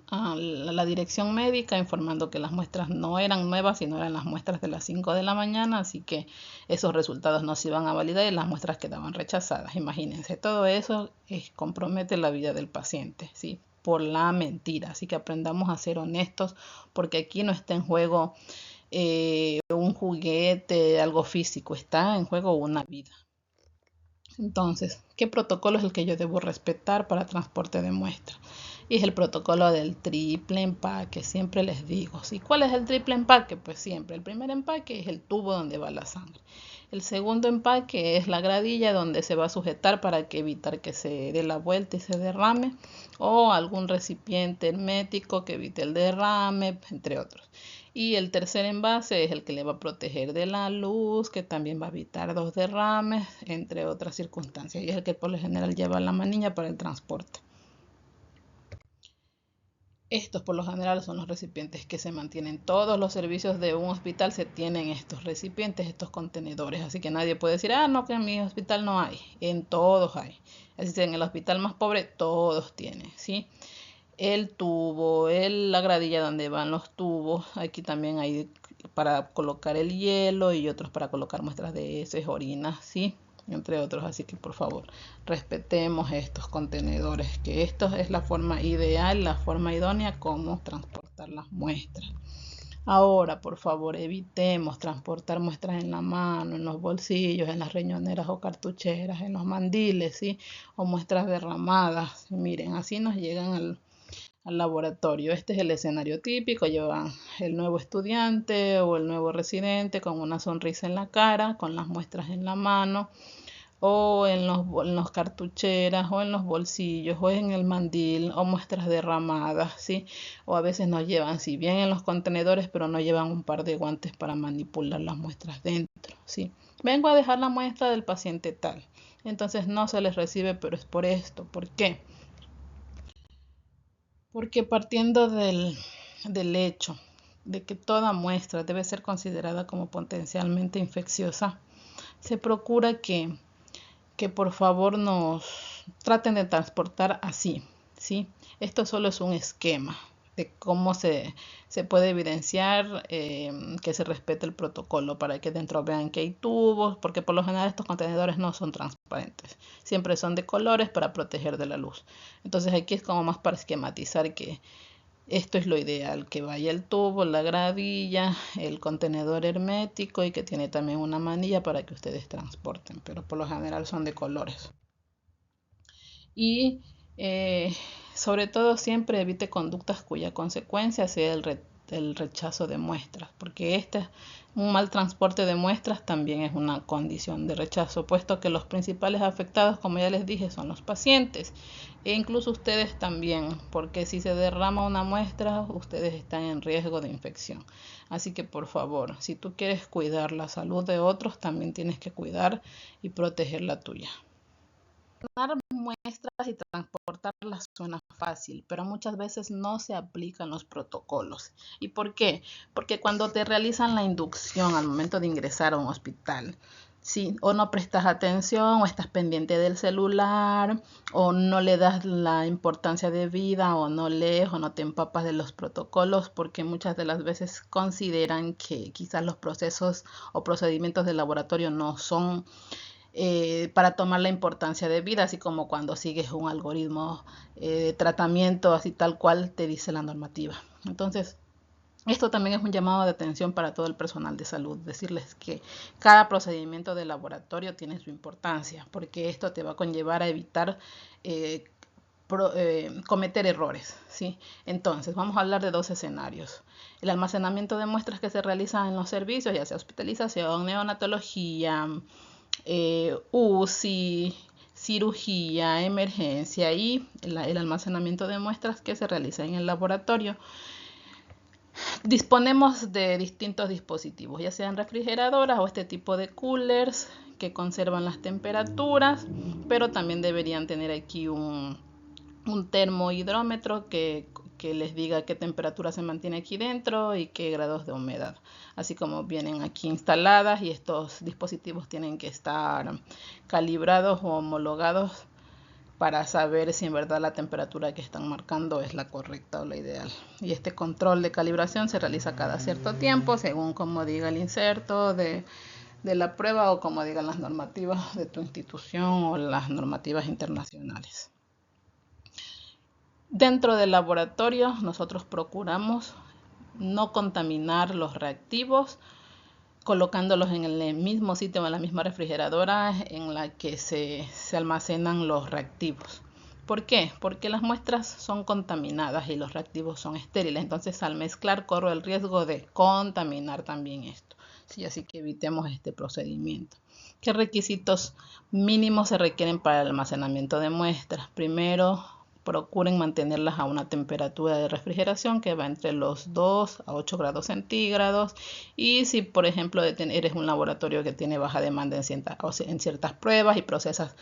a la dirección médica informando que las muestras no eran nuevas, sino eran las muestras de las 5 de la mañana, así que esos resultados no se iban a validar y las muestras quedaban rechazadas. Imagínense, todo eso compromete la vida del paciente, ¿sí? Por la mentira. Así que aprendamos a ser honestos, porque aquí no está en juego un juguete, algo físico, está en juego una vida. Entonces, ¿qué protocolo es el que yo debo respetar para transporte de muestras? Y es el protocolo del triple empaque, siempre les digo. ¿Sí? ¿Cuál es el triple empaque? Pues siempre, el primer empaque es el tubo donde va la sangre. El segundo empaque es la gradilla donde se va a sujetar para evitar que se dé la vuelta y se derrame, o algún recipiente hermético que evite el derrame, entre otros. Y el tercer envase es el que le va a proteger de la luz, que también va a evitar los derrames, entre otras circunstancias. Y es el que por lo general lleva la manilla para el transporte. Estos por lo general son los recipientes que se mantienen. Todos los servicios de un hospital se tienen estos recipientes, estos contenedores. Así que nadie puede decir, no, que en mi hospital no hay. En todos hay. Así que en el hospital más pobre todos tienen, ¿sí? El tubo, la gradilla donde van los tubos. Aquí también hay para colocar el hielo y otros para colocar muestras de heces, orinas, ¿sí? Entre otros. Así que por favor respetemos estos contenedores, que esto es la forma ideal, la forma idónea como transportar las muestras. Ahora, por favor, evitemos transportar muestras en la mano, en los bolsillos, en las riñoneras o cartucheras, en los mandiles, ¿sí? O muestras derramadas. Miren, así nos llegan al laboratorio. Este es el escenario típico. Llevan el nuevo estudiante o el nuevo residente con una sonrisa en la cara, con las muestras en la mano, o en los cartucheras, o en los bolsillos, o en el mandil, o muestras derramadas, ¿sí? O a veces nos llevan, si bien en los contenedores, pero no llevan un par de guantes para manipular las muestras dentro, ¿sí? Vengo a dejar la muestra del paciente tal. Entonces no se les recibe, pero es por esto. ¿Por qué? Porque partiendo del hecho de que toda muestra debe ser considerada como potencialmente infecciosa, se procura que por favor nos traten de transportar así, ¿sí? Esto solo es un esquema de cómo se puede evidenciar que se respete el protocolo, para que dentro vean que hay tubos, porque por lo general estos contenedores no son transparentes, siempre son de colores para proteger de la luz. Entonces aquí es como más para esquematizar que esto es lo ideal, que vaya el tubo, la gravilla, el contenedor hermético y que tiene también una manilla para que ustedes transporten, pero por lo general son de colores. Y sobre todo siempre evite conductas cuya consecuencia sea el rechazo de muestras, porque un mal transporte de muestras también es una condición de rechazo, puesto que los principales afectados, como ya les dije, son los pacientes e incluso ustedes también, porque si se derrama una muestra, ustedes están en riesgo de infección. Así que por favor, si tú quieres cuidar la salud de otros, también tienes que cuidar y proteger la tuya. Dar muestras y transportarlas suena fácil, pero muchas veces no se aplican los protocolos. ¿Y por qué? Porque cuando te realizan la inducción al momento de ingresar a un hospital, sí, o no prestas atención, o estás pendiente del celular, o no le das la importancia de vida, o no lees, o no te empapas de los protocolos, porque muchas de las veces consideran que quizás los procesos o procedimientos de laboratorio no son para tomar la importancia de vida, así como cuando sigues un algoritmo de tratamiento, así tal cual te dice la normativa. Entonces, esto también es un llamado de atención para todo el personal de salud, decirles que cada procedimiento de laboratorio tiene su importancia, porque esto te va a conllevar a evitar cometer errores, ¿sí? Entonces, vamos a hablar de dos escenarios. El almacenamiento de muestras que se realiza en los servicios, ya sea hospitalización, neonatología, UCI, cirugía, emergencia, y el almacenamiento de muestras que se realiza en el laboratorio. Disponemos de distintos dispositivos, ya sean refrigeradoras o este tipo de coolers que conservan las temperaturas, pero también deberían tener aquí un termohidrómetro que les diga qué temperatura se mantiene aquí dentro y qué grados de humedad, así como vienen aquí instaladas, y estos dispositivos tienen que estar calibrados o homologados para saber si en verdad la temperatura que están marcando es la correcta o la ideal. Y este control de calibración se realiza cada cierto tiempo, según como diga el inserto de la prueba o como digan las normativas de tu institución o las normativas internacionales. Dentro del laboratorio nosotros procuramos no contaminar los reactivos, colocándolos en el mismo sitio, en la misma refrigeradora en la que se almacenan los reactivos. ¿Por qué? Porque las muestras son contaminadas y los reactivos son estériles. Entonces, al mezclar corro el riesgo de contaminar también esto. Sí, así que evitemos este procedimiento. ¿Qué requisitos mínimos se requieren para el almacenamiento de muestras? Primero, procuren mantenerlas a una temperatura de refrigeración que va entre los 2 a 8 grados centígrados. Y si, por ejemplo, eres un laboratorio que tiene baja demanda en ciertas pruebas y procesas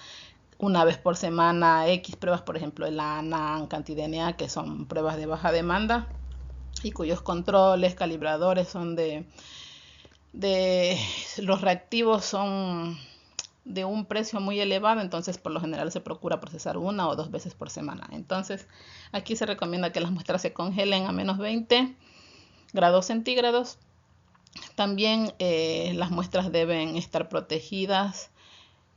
una vez por semana X pruebas, por ejemplo, el ANAN, cantidNA, que son pruebas de baja demanda y cuyos controles, calibradores son de los reactivos son de un precio muy elevado, entonces por lo general se procura procesar 1 o 2 veces por semana. Entonces aquí se recomienda que las muestras se congelen a menos 20 grados centígrados. También las muestras deben estar protegidas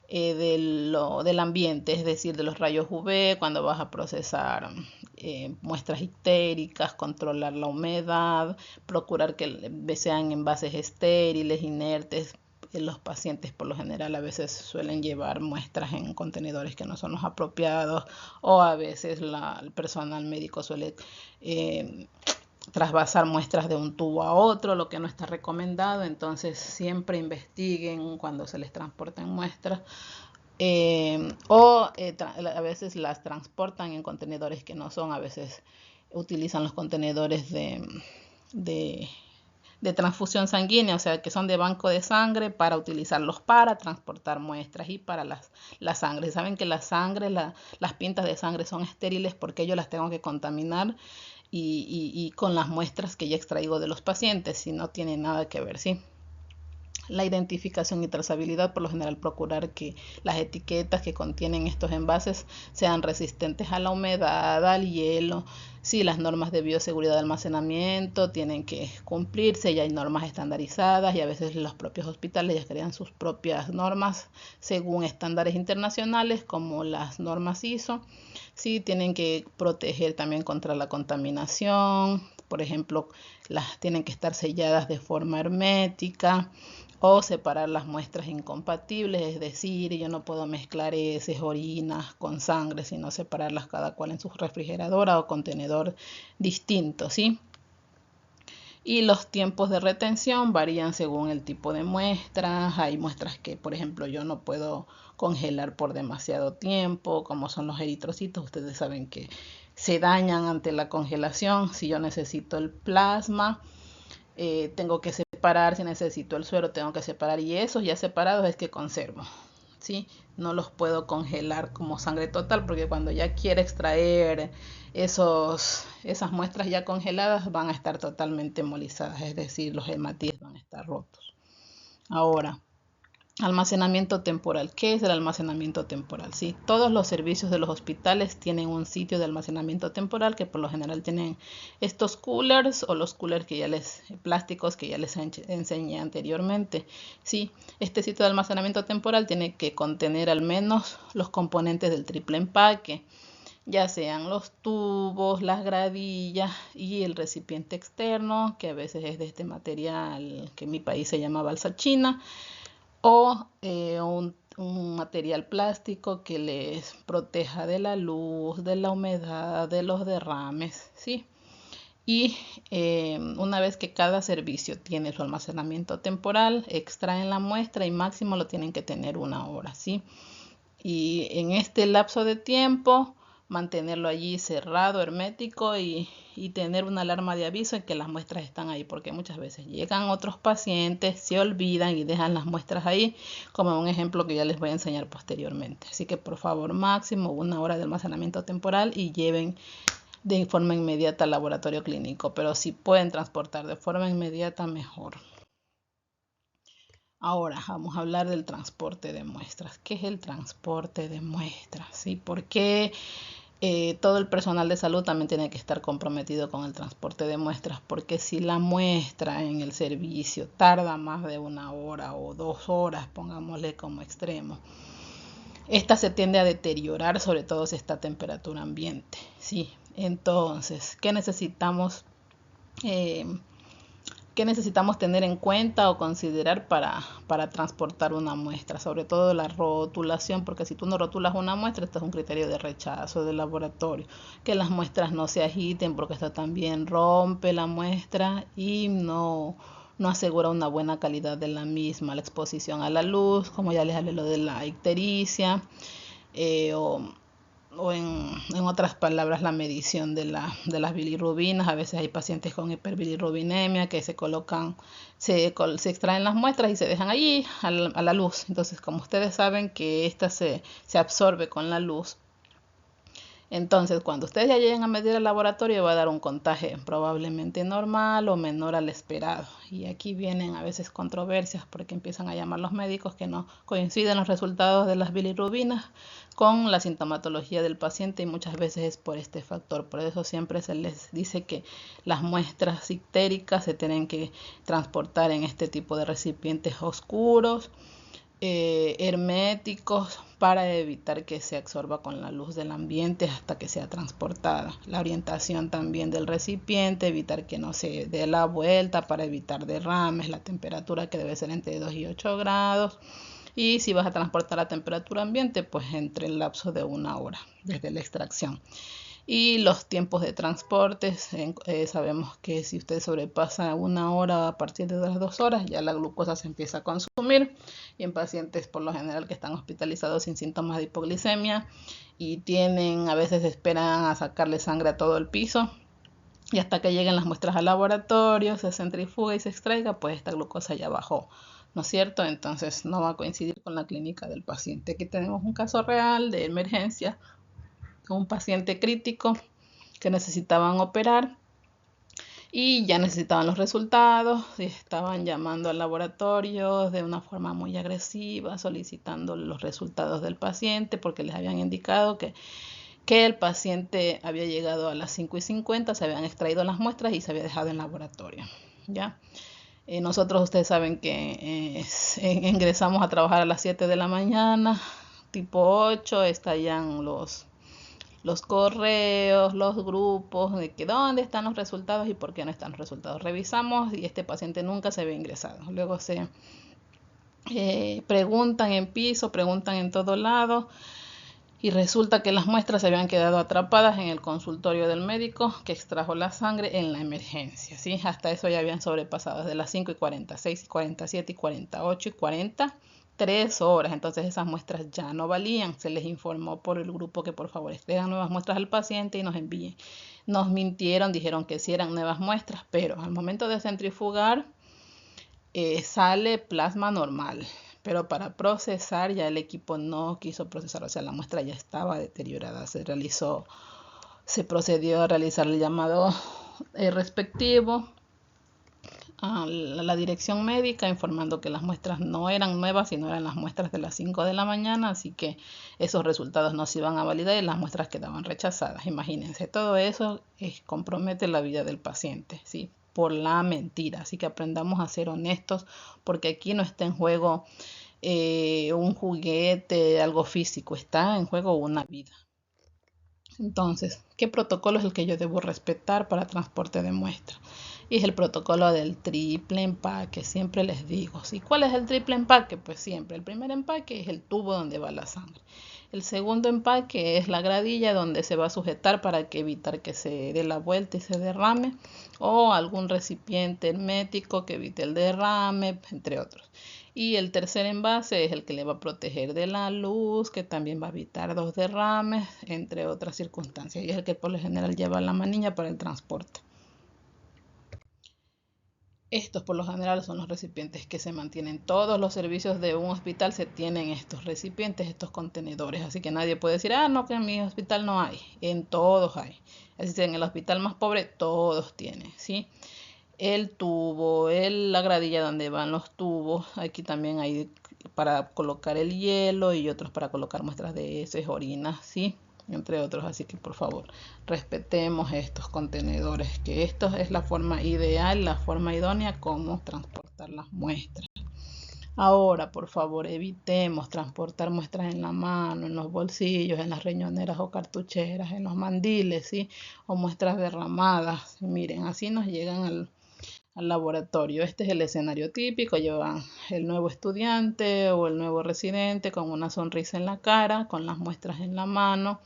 del ambiente, es decir, de los rayos UV cuando vas a procesar muestras ictéricas, controlar la humedad, procurar que sean envases estériles, inertes. Los pacientes por lo general a veces suelen llevar muestras en contenedores que no son los apropiados, o a veces el personal médico suele trasvasar muestras de un tubo a otro, lo que no está recomendado. Entonces siempre investiguen cuando se les transporten muestras, a veces las transportan en contenedores que no son, a veces utilizan los contenedores de transfusión sanguínea, o sea, que son de banco de sangre, para utilizarlos para transportar muestras y para la sangre. Saben que la sangre, las pintas de sangre son estériles porque yo las tengo que contaminar y con las muestras que ya extraigo de los pacientes, si no tiene nada que ver, ¿sí? La identificación y trazabilidad, por lo general procurar que las etiquetas que contienen estos envases sean resistentes a la humedad, al hielo. Sí, las normas de bioseguridad de almacenamiento tienen que cumplirse, ya hay normas estandarizadas y a veces los propios hospitales ya crean sus propias normas según estándares internacionales como las normas ISO. Sí, tienen que proteger también contra la contaminación, por ejemplo, tienen que estar selladas de forma hermética, o separar las muestras incompatibles, es decir, yo no puedo mezclar heces, orinas con sangre, sino separarlas cada cual en su refrigeradora o contenedor distinto, ¿sí? Y los tiempos de retención varían según el tipo de muestras. Hay muestras que, por ejemplo, yo no puedo congelar por demasiado tiempo, como son los eritrocitos. Ustedes saben que se dañan ante la congelación. Si yo necesito el plasma, tengo que separar. Si necesito el suero, tengo que separar, y esos ya separados es que conservo, ¿sí? No los puedo congelar como sangre total, porque cuando ya quiera extraer esas muestras ya congeladas van a estar totalmente hemolizadas, es decir, los hematíes van a estar rotos. Ahora, almacenamiento temporal. ¿Qué es el almacenamiento temporal? Sí, todos los servicios de los hospitales tienen un sitio de almacenamiento temporal que por lo general tienen estos coolers o los coolers plásticos que ya les enseñé anteriormente. Sí, este sitio de almacenamiento temporal tiene que contener al menos los componentes del triple empaque, ya sean los tubos, las gradillas y el recipiente externo, que a veces es de este material que en mi país se llama balsa china, o un material plástico que les proteja de la luz, de la humedad, de los derrames, ¿sí? Y una vez que cada servicio tiene su almacenamiento temporal, extraen la muestra y máximo lo tienen que tener 1 hora, ¿sí? Y en este lapso de tiempo mantenerlo allí cerrado, hermético, y tener una alarma de aviso en que las muestras están ahí, porque muchas veces llegan otros pacientes, se olvidan y dejan las muestras ahí, como un ejemplo que ya les voy a enseñar posteriormente. Así que por favor, máximo 1 hora de almacenamiento temporal y lleven de forma inmediata al laboratorio clínico, pero si pueden transportar de forma inmediata, mejor. Ahora vamos a hablar del transporte de muestras. ¿Qué es el transporte de muestras? ¿Sí? ¿Por qué todo el personal de salud también tiene que estar comprometido con el transporte de muestras? Porque si la muestra en el servicio tarda más de 1 hora o 2 horas, pongámosle como extremo, esta se tiende a deteriorar, sobre todo si está a temperatura ambiente. ¿Sí? Entonces, eh, ¿qué necesitamos tener en cuenta o considerar para transportar una muestra? Sobre todo la rotulación, porque si tú no rotulas una muestra, esto es un criterio de rechazo del laboratorio. Que las muestras no se agiten, porque esto también rompe la muestra y no asegura una buena calidad de la misma. La exposición a la luz, como ya les hablé lo de la ictericia, o en otras palabras, la medición de las bilirrubinas. A veces hay pacientes con hiperbilirrubinemia que se extraen las muestras y se dejan allí a la luz. Entonces, como ustedes saben que esta se absorbe con la luz, entonces cuando ustedes ya lleguen a medir el laboratorio va a dar un contagio probablemente normal o menor al esperado. Y aquí vienen a veces controversias porque empiezan a llamar los médicos que no coinciden los resultados de las bilirrubinas con la sintomatología del paciente, y muchas veces es por este factor. Por eso siempre se les dice que las muestras ictéricas se tienen que transportar en este tipo de recipientes oscuros, herméticos, para evitar que se absorba con la luz del ambiente hasta que sea transportada. La orientación también del recipiente, evitar que no se dé la vuelta para evitar derrames, la temperatura que debe ser entre 2 y 8 grados. Y si vas a transportar a temperatura ambiente, pues entre el lapso de 1 hora desde la extracción. Y los tiempos de transporte, sabemos que si usted sobrepasa 1 hora, a partir de las 2 horas, ya la glucosa se empieza a consumir. Y en pacientes por lo general que están hospitalizados sin síntomas de hipoglicemia y a veces esperan a sacarle sangre a todo el piso, y hasta que lleguen las muestras al laboratorio, se centrifuga y se extraiga, pues esta glucosa ya bajó, ¿no es cierto? Entonces no va a coincidir con la clínica del paciente. Aquí tenemos un caso real de emergencia, un paciente crítico que necesitaban operar y ya necesitaban los resultados, y estaban llamando al laboratorio de una forma muy agresiva, solicitando los resultados del paciente porque les habían indicado que el paciente había llegado a las 5:50, se habían extraído las muestras y se había dejado en laboratorio. ¿Ya? Nosotros, ustedes saben que ingresamos a trabajar a las 7 de la mañana, tipo 8, estallan los correos, los grupos, de que dónde están los resultados y por qué no están los resultados. Revisamos y este paciente nunca se había ingresado. Luego se preguntan en piso, preguntan en todo lado, y resulta que las muestras se habían quedado atrapadas en el consultorio del médico que extrajo la sangre en la emergencia. ¿Sí? Hasta eso ya habían sobrepasado desde las 5:40, 6:47 y 48 y 40, 3 horas. Entonces esas muestras ya no valían. Se les informó por el grupo que por favor extraigan nuevas muestras al paciente y nos envíen. Nos mintieron, dijeron que sí eran nuevas muestras, pero al momento de centrifugar sale plasma normal, pero para procesar ya el equipo no quiso procesar, o sea, la muestra ya estaba deteriorada. Se procedió a realizar el llamado respectivo a la dirección médica, informando que las muestras no eran nuevas, sino eran las muestras de las 5 de la mañana, así que esos resultados no se iban a validar y las muestras quedaban rechazadas. Imagínense, todo eso compromete la vida del paciente, ¿sí? Por la mentira. Así que aprendamos a ser honestos, porque aquí no está en juego un juguete, algo físico, está en juego una vida. Entonces, ¿qué protocolo es el que yo debo respetar para transporte de muestras? Y es el protocolo del triple empaque, siempre les digo. ¿Sí? ¿Cuál es el triple empaque? Pues siempre, el primer empaque es el tubo donde va la sangre. El segundo empaque es la gradilla donde se va a sujetar para evitar que se dé la vuelta y se derrame, o algún recipiente hermético que evite el derrame, entre otros. Y el tercer envase es el que le va a proteger de la luz, que también va a evitar 2 derrames, entre otras circunstancias. Y es el que por lo general lleva la manilla para el transporte. Estos por lo general son los recipientes que se mantienen. Todos los servicios de un hospital se tienen estos recipientes, estos contenedores. Así que nadie puede decir, no, que en mi hospital no hay. En todos hay. Así que en el hospital más pobre todos tienen, ¿sí? el tubo, la gradilla donde van los tubos. Aquí también hay para colocar el hielo y otros para colocar muestras de heces, orinas, ¿sí? Entre otros. Así que por favor, respetemos estos contenedores, que esto es la forma ideal, la forma idónea como transportar las muestras. Ahora, por favor, evitemos transportar muestras en la mano, en los bolsillos, en las riñoneras o cartucheras, en los mandiles, ¿sí? O muestras derramadas. Miren, así nos llegan al laboratorio. Este es el escenario típico. Llevan el nuevo estudiante o el nuevo residente con una sonrisa en la cara, con las muestras en la mano,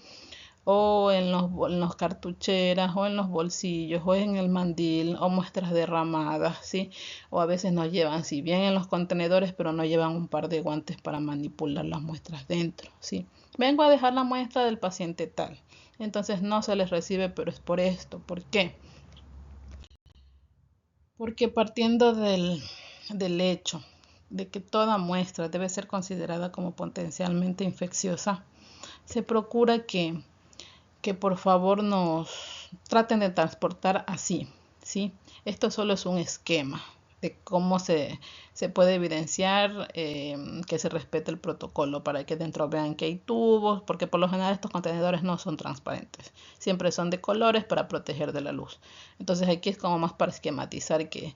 o en los cartucheras, o en los bolsillos, o en el mandil, o muestras derramadas, ¿sí? O a veces nos llevan, si bien en los contenedores, pero no llevan un par de guantes para manipular las muestras dentro, ¿sí? Vengo a dejar la muestra del paciente tal. Entonces no se les recibe, pero es por esto. ¿Por qué? Porque partiendo del hecho de que toda muestra debe ser considerada como potencialmente infecciosa, se procura que por favor nos traten de transportar así, ¿sí? Esto solo es un esquema de cómo se puede evidenciar que se respete el protocolo para que dentro vean que hay tubos, porque por lo general estos contenedores no son transparentes, siempre son de colores para proteger de la luz. Entonces aquí es como más para esquematizar que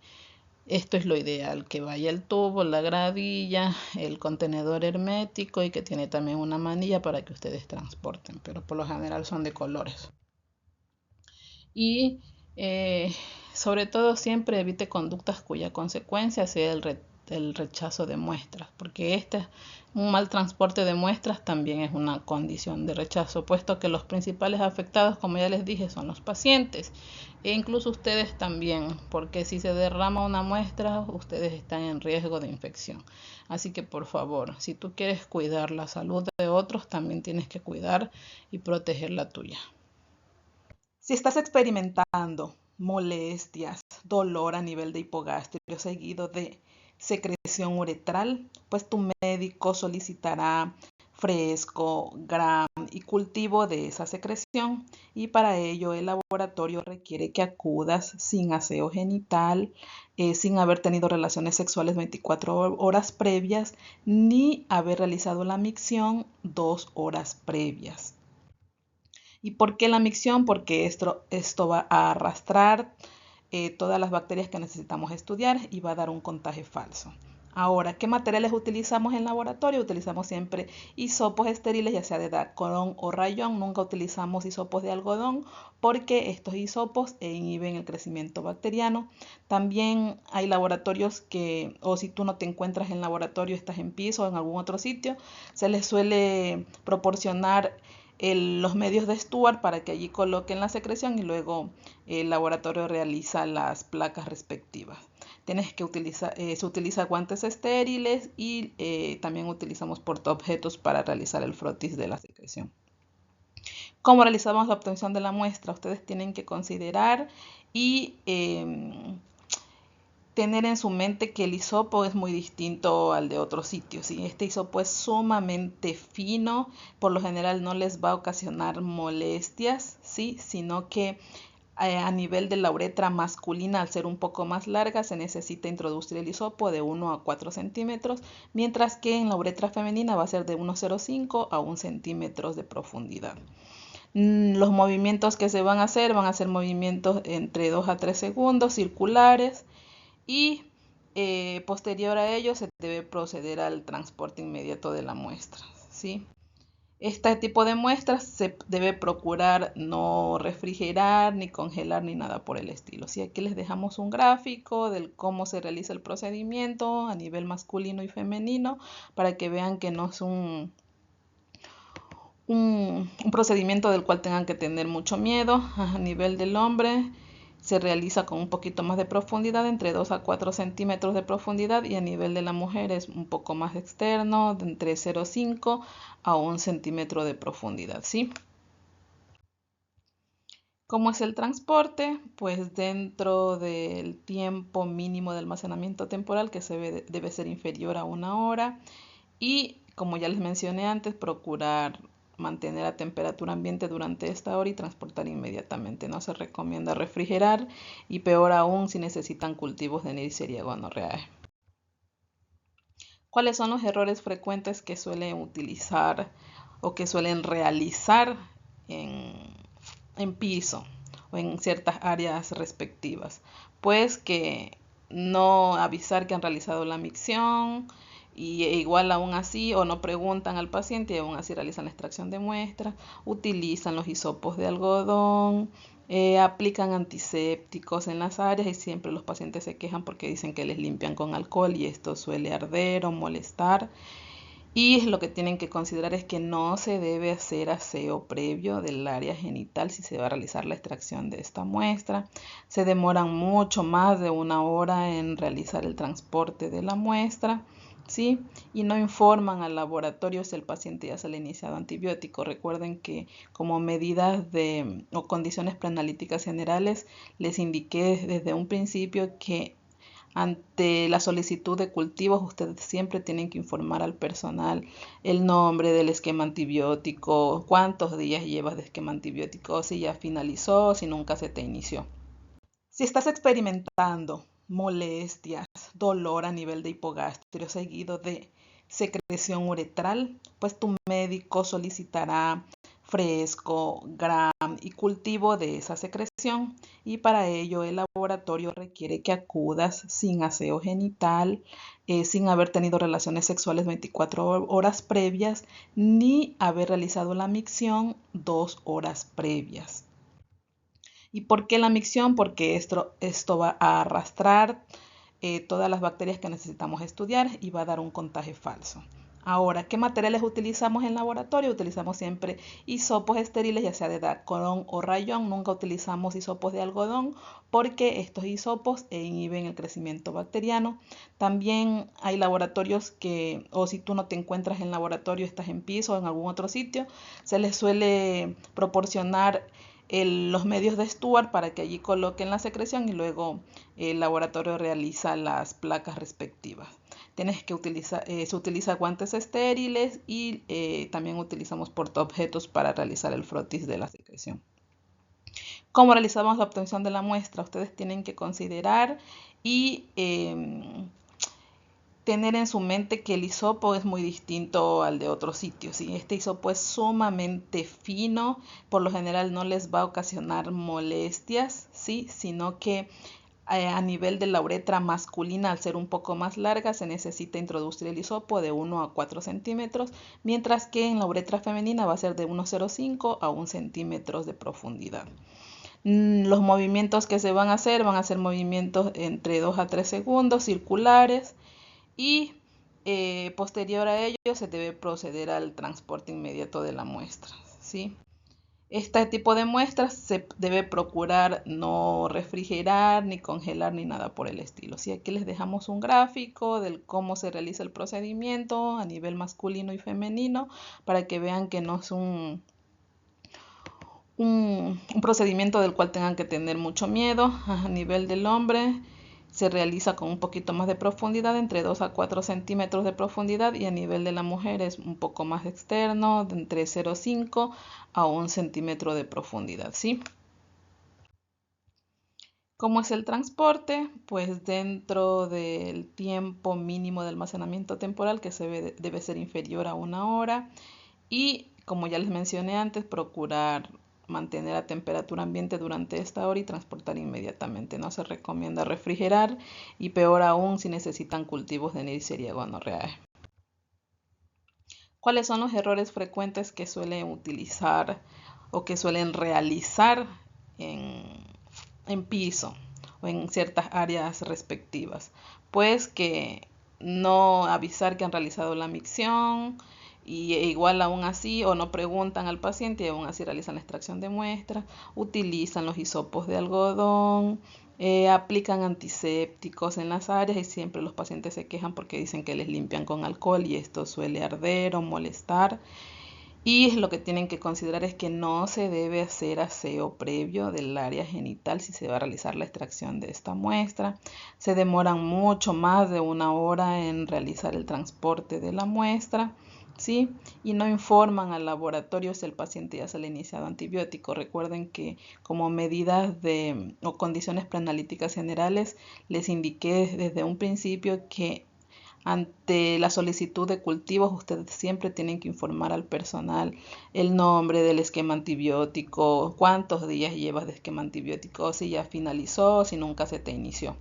esto es lo ideal, que vaya el tubo, la gravilla, el contenedor hermético y que tiene también una manilla para que ustedes transporten, pero por lo general son de colores. Y sobre todo siempre evite conductas cuya consecuencia sea el rechazo de muestras, porque un mal transporte de muestras también es una condición de rechazo, puesto que los principales afectados, como ya les dije, son los pacientes e incluso ustedes también, porque si se derrama una muestra, ustedes están en riesgo de infección. Así que por favor, si tú quieres cuidar la salud de otros, también tienes que cuidar y proteger la tuya. Si estás experimentando molestias, dolor a nivel de hipogastrio seguido de secreción uretral, pues tu médico solicitará fresco, gram y cultivo de esa secreción, y para ello el laboratorio requiere que acudas sin aseo genital, sin haber tenido relaciones sexuales 24 horas previas, ni haber realizado la micción 2 horas previas. ¿Y por qué la micción? Porque esto va a arrastrar todas las bacterias que necesitamos estudiar y va a dar un contagio falso. Ahora, ¿qué materiales utilizamos en laboratorio? Utilizamos siempre hisopos estériles, ya sea de Dacron o rayón. Nunca utilizamos hisopos de algodón porque estos hisopos inhiben el crecimiento bacteriano. También hay laboratorios que, o si tú no te encuentras en laboratorio, estás en piso o en algún otro sitio, se les suele proporcionar los medios de Stuart para que allí coloquen la secreción y luego el laboratorio realiza las placas respectivas. Se utiliza guantes estériles y también utilizamos portaobjetos para realizar el frotis de la secreción. ¿Cómo realizamos la obtención de la muestra? Ustedes tienen que considerar y tener en su mente que el hisopo es muy distinto al de otros sitios. ¿Sí? Este hisopo es sumamente fino, por lo general no les va a ocasionar molestias, ¿sí? Sino que a nivel de la uretra masculina, al ser un poco más larga, se necesita introducir el hisopo de 1 a 4 centímetros, mientras que en la uretra femenina va a ser de 1,05 a 1 centímetros de profundidad. Los movimientos que se van a hacer movimientos entre 2 a 3 segundos circulares, y posterior a ello se debe proceder al transporte inmediato de la muestra, ¿sí? Este tipo de muestras se debe procurar no refrigerar, ni congelar, ni nada por el estilo. ¿Sí? Aquí les dejamos un gráfico de cómo se realiza el procedimiento a nivel masculino y femenino para que vean que no es un procedimiento del cual tengan que tener mucho miedo. A nivel del hombre se realiza con un poquito más de profundidad, entre 2 a 4 centímetros de profundidad, y a nivel de la mujer es un poco más externo, de entre 0,5 a 1 centímetro de profundidad, ¿sí? ¿Cómo es el transporte? Pues dentro del tiempo mínimo de almacenamiento temporal, que debe ser inferior a 1 hora, y como ya les mencioné antes, procurar mantener a temperatura ambiente durante esta hora y transportar inmediatamente. No se recomienda refrigerar y peor aún si necesitan cultivos de Neisseria gonorrhoeae. ¿Cuáles son los errores frecuentes que suelen utilizar o que suelen realizar en piso o en ciertas áreas respectivas? Pues que no avisar que han realizado la micción y igual aún así o no preguntan al paciente y aún así realizan la extracción de muestras, utilizan los hisopos de algodón, aplican antisépticos en las áreas y siempre los pacientes se quejan porque dicen que les limpian con alcohol y esto suele arder o molestar. Y lo que tienen que considerar es que no se debe hacer aseo previo del área genital si se va a realizar la extracción de esta muestra. Se demoran mucho más de 1 hora en realizar el transporte de la muestra, ¿sí? Y no informan al laboratorio si el paciente ya se le ha iniciado antibiótico. Recuerden que como medidas o condiciones preanalíticas generales les indiqué desde un principio que ante la solicitud de cultivos, ustedes siempre tienen que informar al personal el nombre del esquema antibiótico, cuántos días llevas de esquema antibiótico, si ya finalizó, si nunca se te inició. Si estás experimentando molestias, dolor a nivel de hipogastrio seguido de secreción uretral, pues tu médico solicitará fresco, gram y cultivo de esa secreción, y para ello el laboratorio requiere que acudas sin aseo genital, sin haber tenido relaciones sexuales 24 horas previas ni haber realizado la micción 2 horas previas. ¿Y por qué la micción? Porque esto va a arrastrar todas las bacterias que necesitamos estudiar y va a dar un contagio falso. Ahora, ¿qué materiales utilizamos en laboratorio? Utilizamos siempre hisopos estériles, ya sea de Dacron o rayón. Nunca utilizamos hisopos de algodón porque estos hisopos inhiben el crecimiento bacteriano. También hay laboratorios que, o si tú no te encuentras en laboratorio, estás en piso o en algún otro sitio, se les suele proporcionar los medios de Stuart para que allí coloquen la secreción y luego el laboratorio realiza las placas respectivas. Se utiliza guantes estériles y también utilizamos portaobjetos para realizar el frotis de la secreción. ¿Cómo realizamos la obtención de la muestra? Ustedes tienen que considerar y tener en su mente que el hisopo es muy distinto al de otros sitios. ¿Sí? Este hisopo es sumamente fino, por lo general no les va a ocasionar molestias, ¿sí? Sino que a nivel de la uretra masculina, al ser un poco más larga, se necesita introducir el hisopo de 1 a 4 centímetros, mientras que en la uretra femenina va a ser de 1,05 a 1 centímetros de profundidad. Los movimientos que se van a hacer movimientos entre 2 a 3 segundos circulares y posterior a ello se debe proceder al transporte inmediato de la muestra, ¿sí? Este tipo de muestras se debe procurar no refrigerar, ni congelar, ni nada por el estilo. ¿Sí? Aquí les dejamos un gráfico de cómo se realiza el procedimiento a nivel masculino y femenino para que vean que no es un procedimiento del cual tengan que tener mucho miedo. A nivel del hombre se realiza con un poquito más de profundidad, entre 2 a 4 centímetros de profundidad, y a nivel de la mujer es un poco más externo, de entre 0,5 a 1 centímetro de profundidad, ¿sí? ¿Cómo es el transporte? Pues dentro del tiempo mínimo de almacenamiento temporal, que debe ser inferior a 1 hora, y como ya les mencioné antes, procurar mantener a temperatura ambiente durante esta hora y transportar inmediatamente. No se recomienda refrigerar y peor aún si necesitan cultivos de Neisseria gonorrhoeae. ¿Cuáles son los errores frecuentes que suelen utilizar o que suelen realizar en piso o en ciertas áreas respectivas? Pues que no avisar que han realizado la micción y igual aún así o no preguntan al paciente y aún así realizan la extracción de muestras, utilizan los hisopos de algodón, aplican antisépticos en las áreas y siempre los pacientes se quejan porque dicen que les limpian con alcohol y esto suele arder o molestar. Y lo que tienen que considerar es que no se debe hacer aseo previo del área genital si se va a realizar la extracción de esta muestra. Se demoran mucho más de 1 hora en realizar el transporte de la muestra, ¿sí? Y no informan al laboratorio si el paciente ya se le ha iniciado antibiótico. Recuerden que como medidas o condiciones preanalíticas generales les indiqué desde un principio que ante la solicitud de cultivos, ustedes siempre tienen que informar al personal el nombre del esquema antibiótico, cuántos días llevas de esquema antibiótico, si ya finalizó, si nunca se te inició.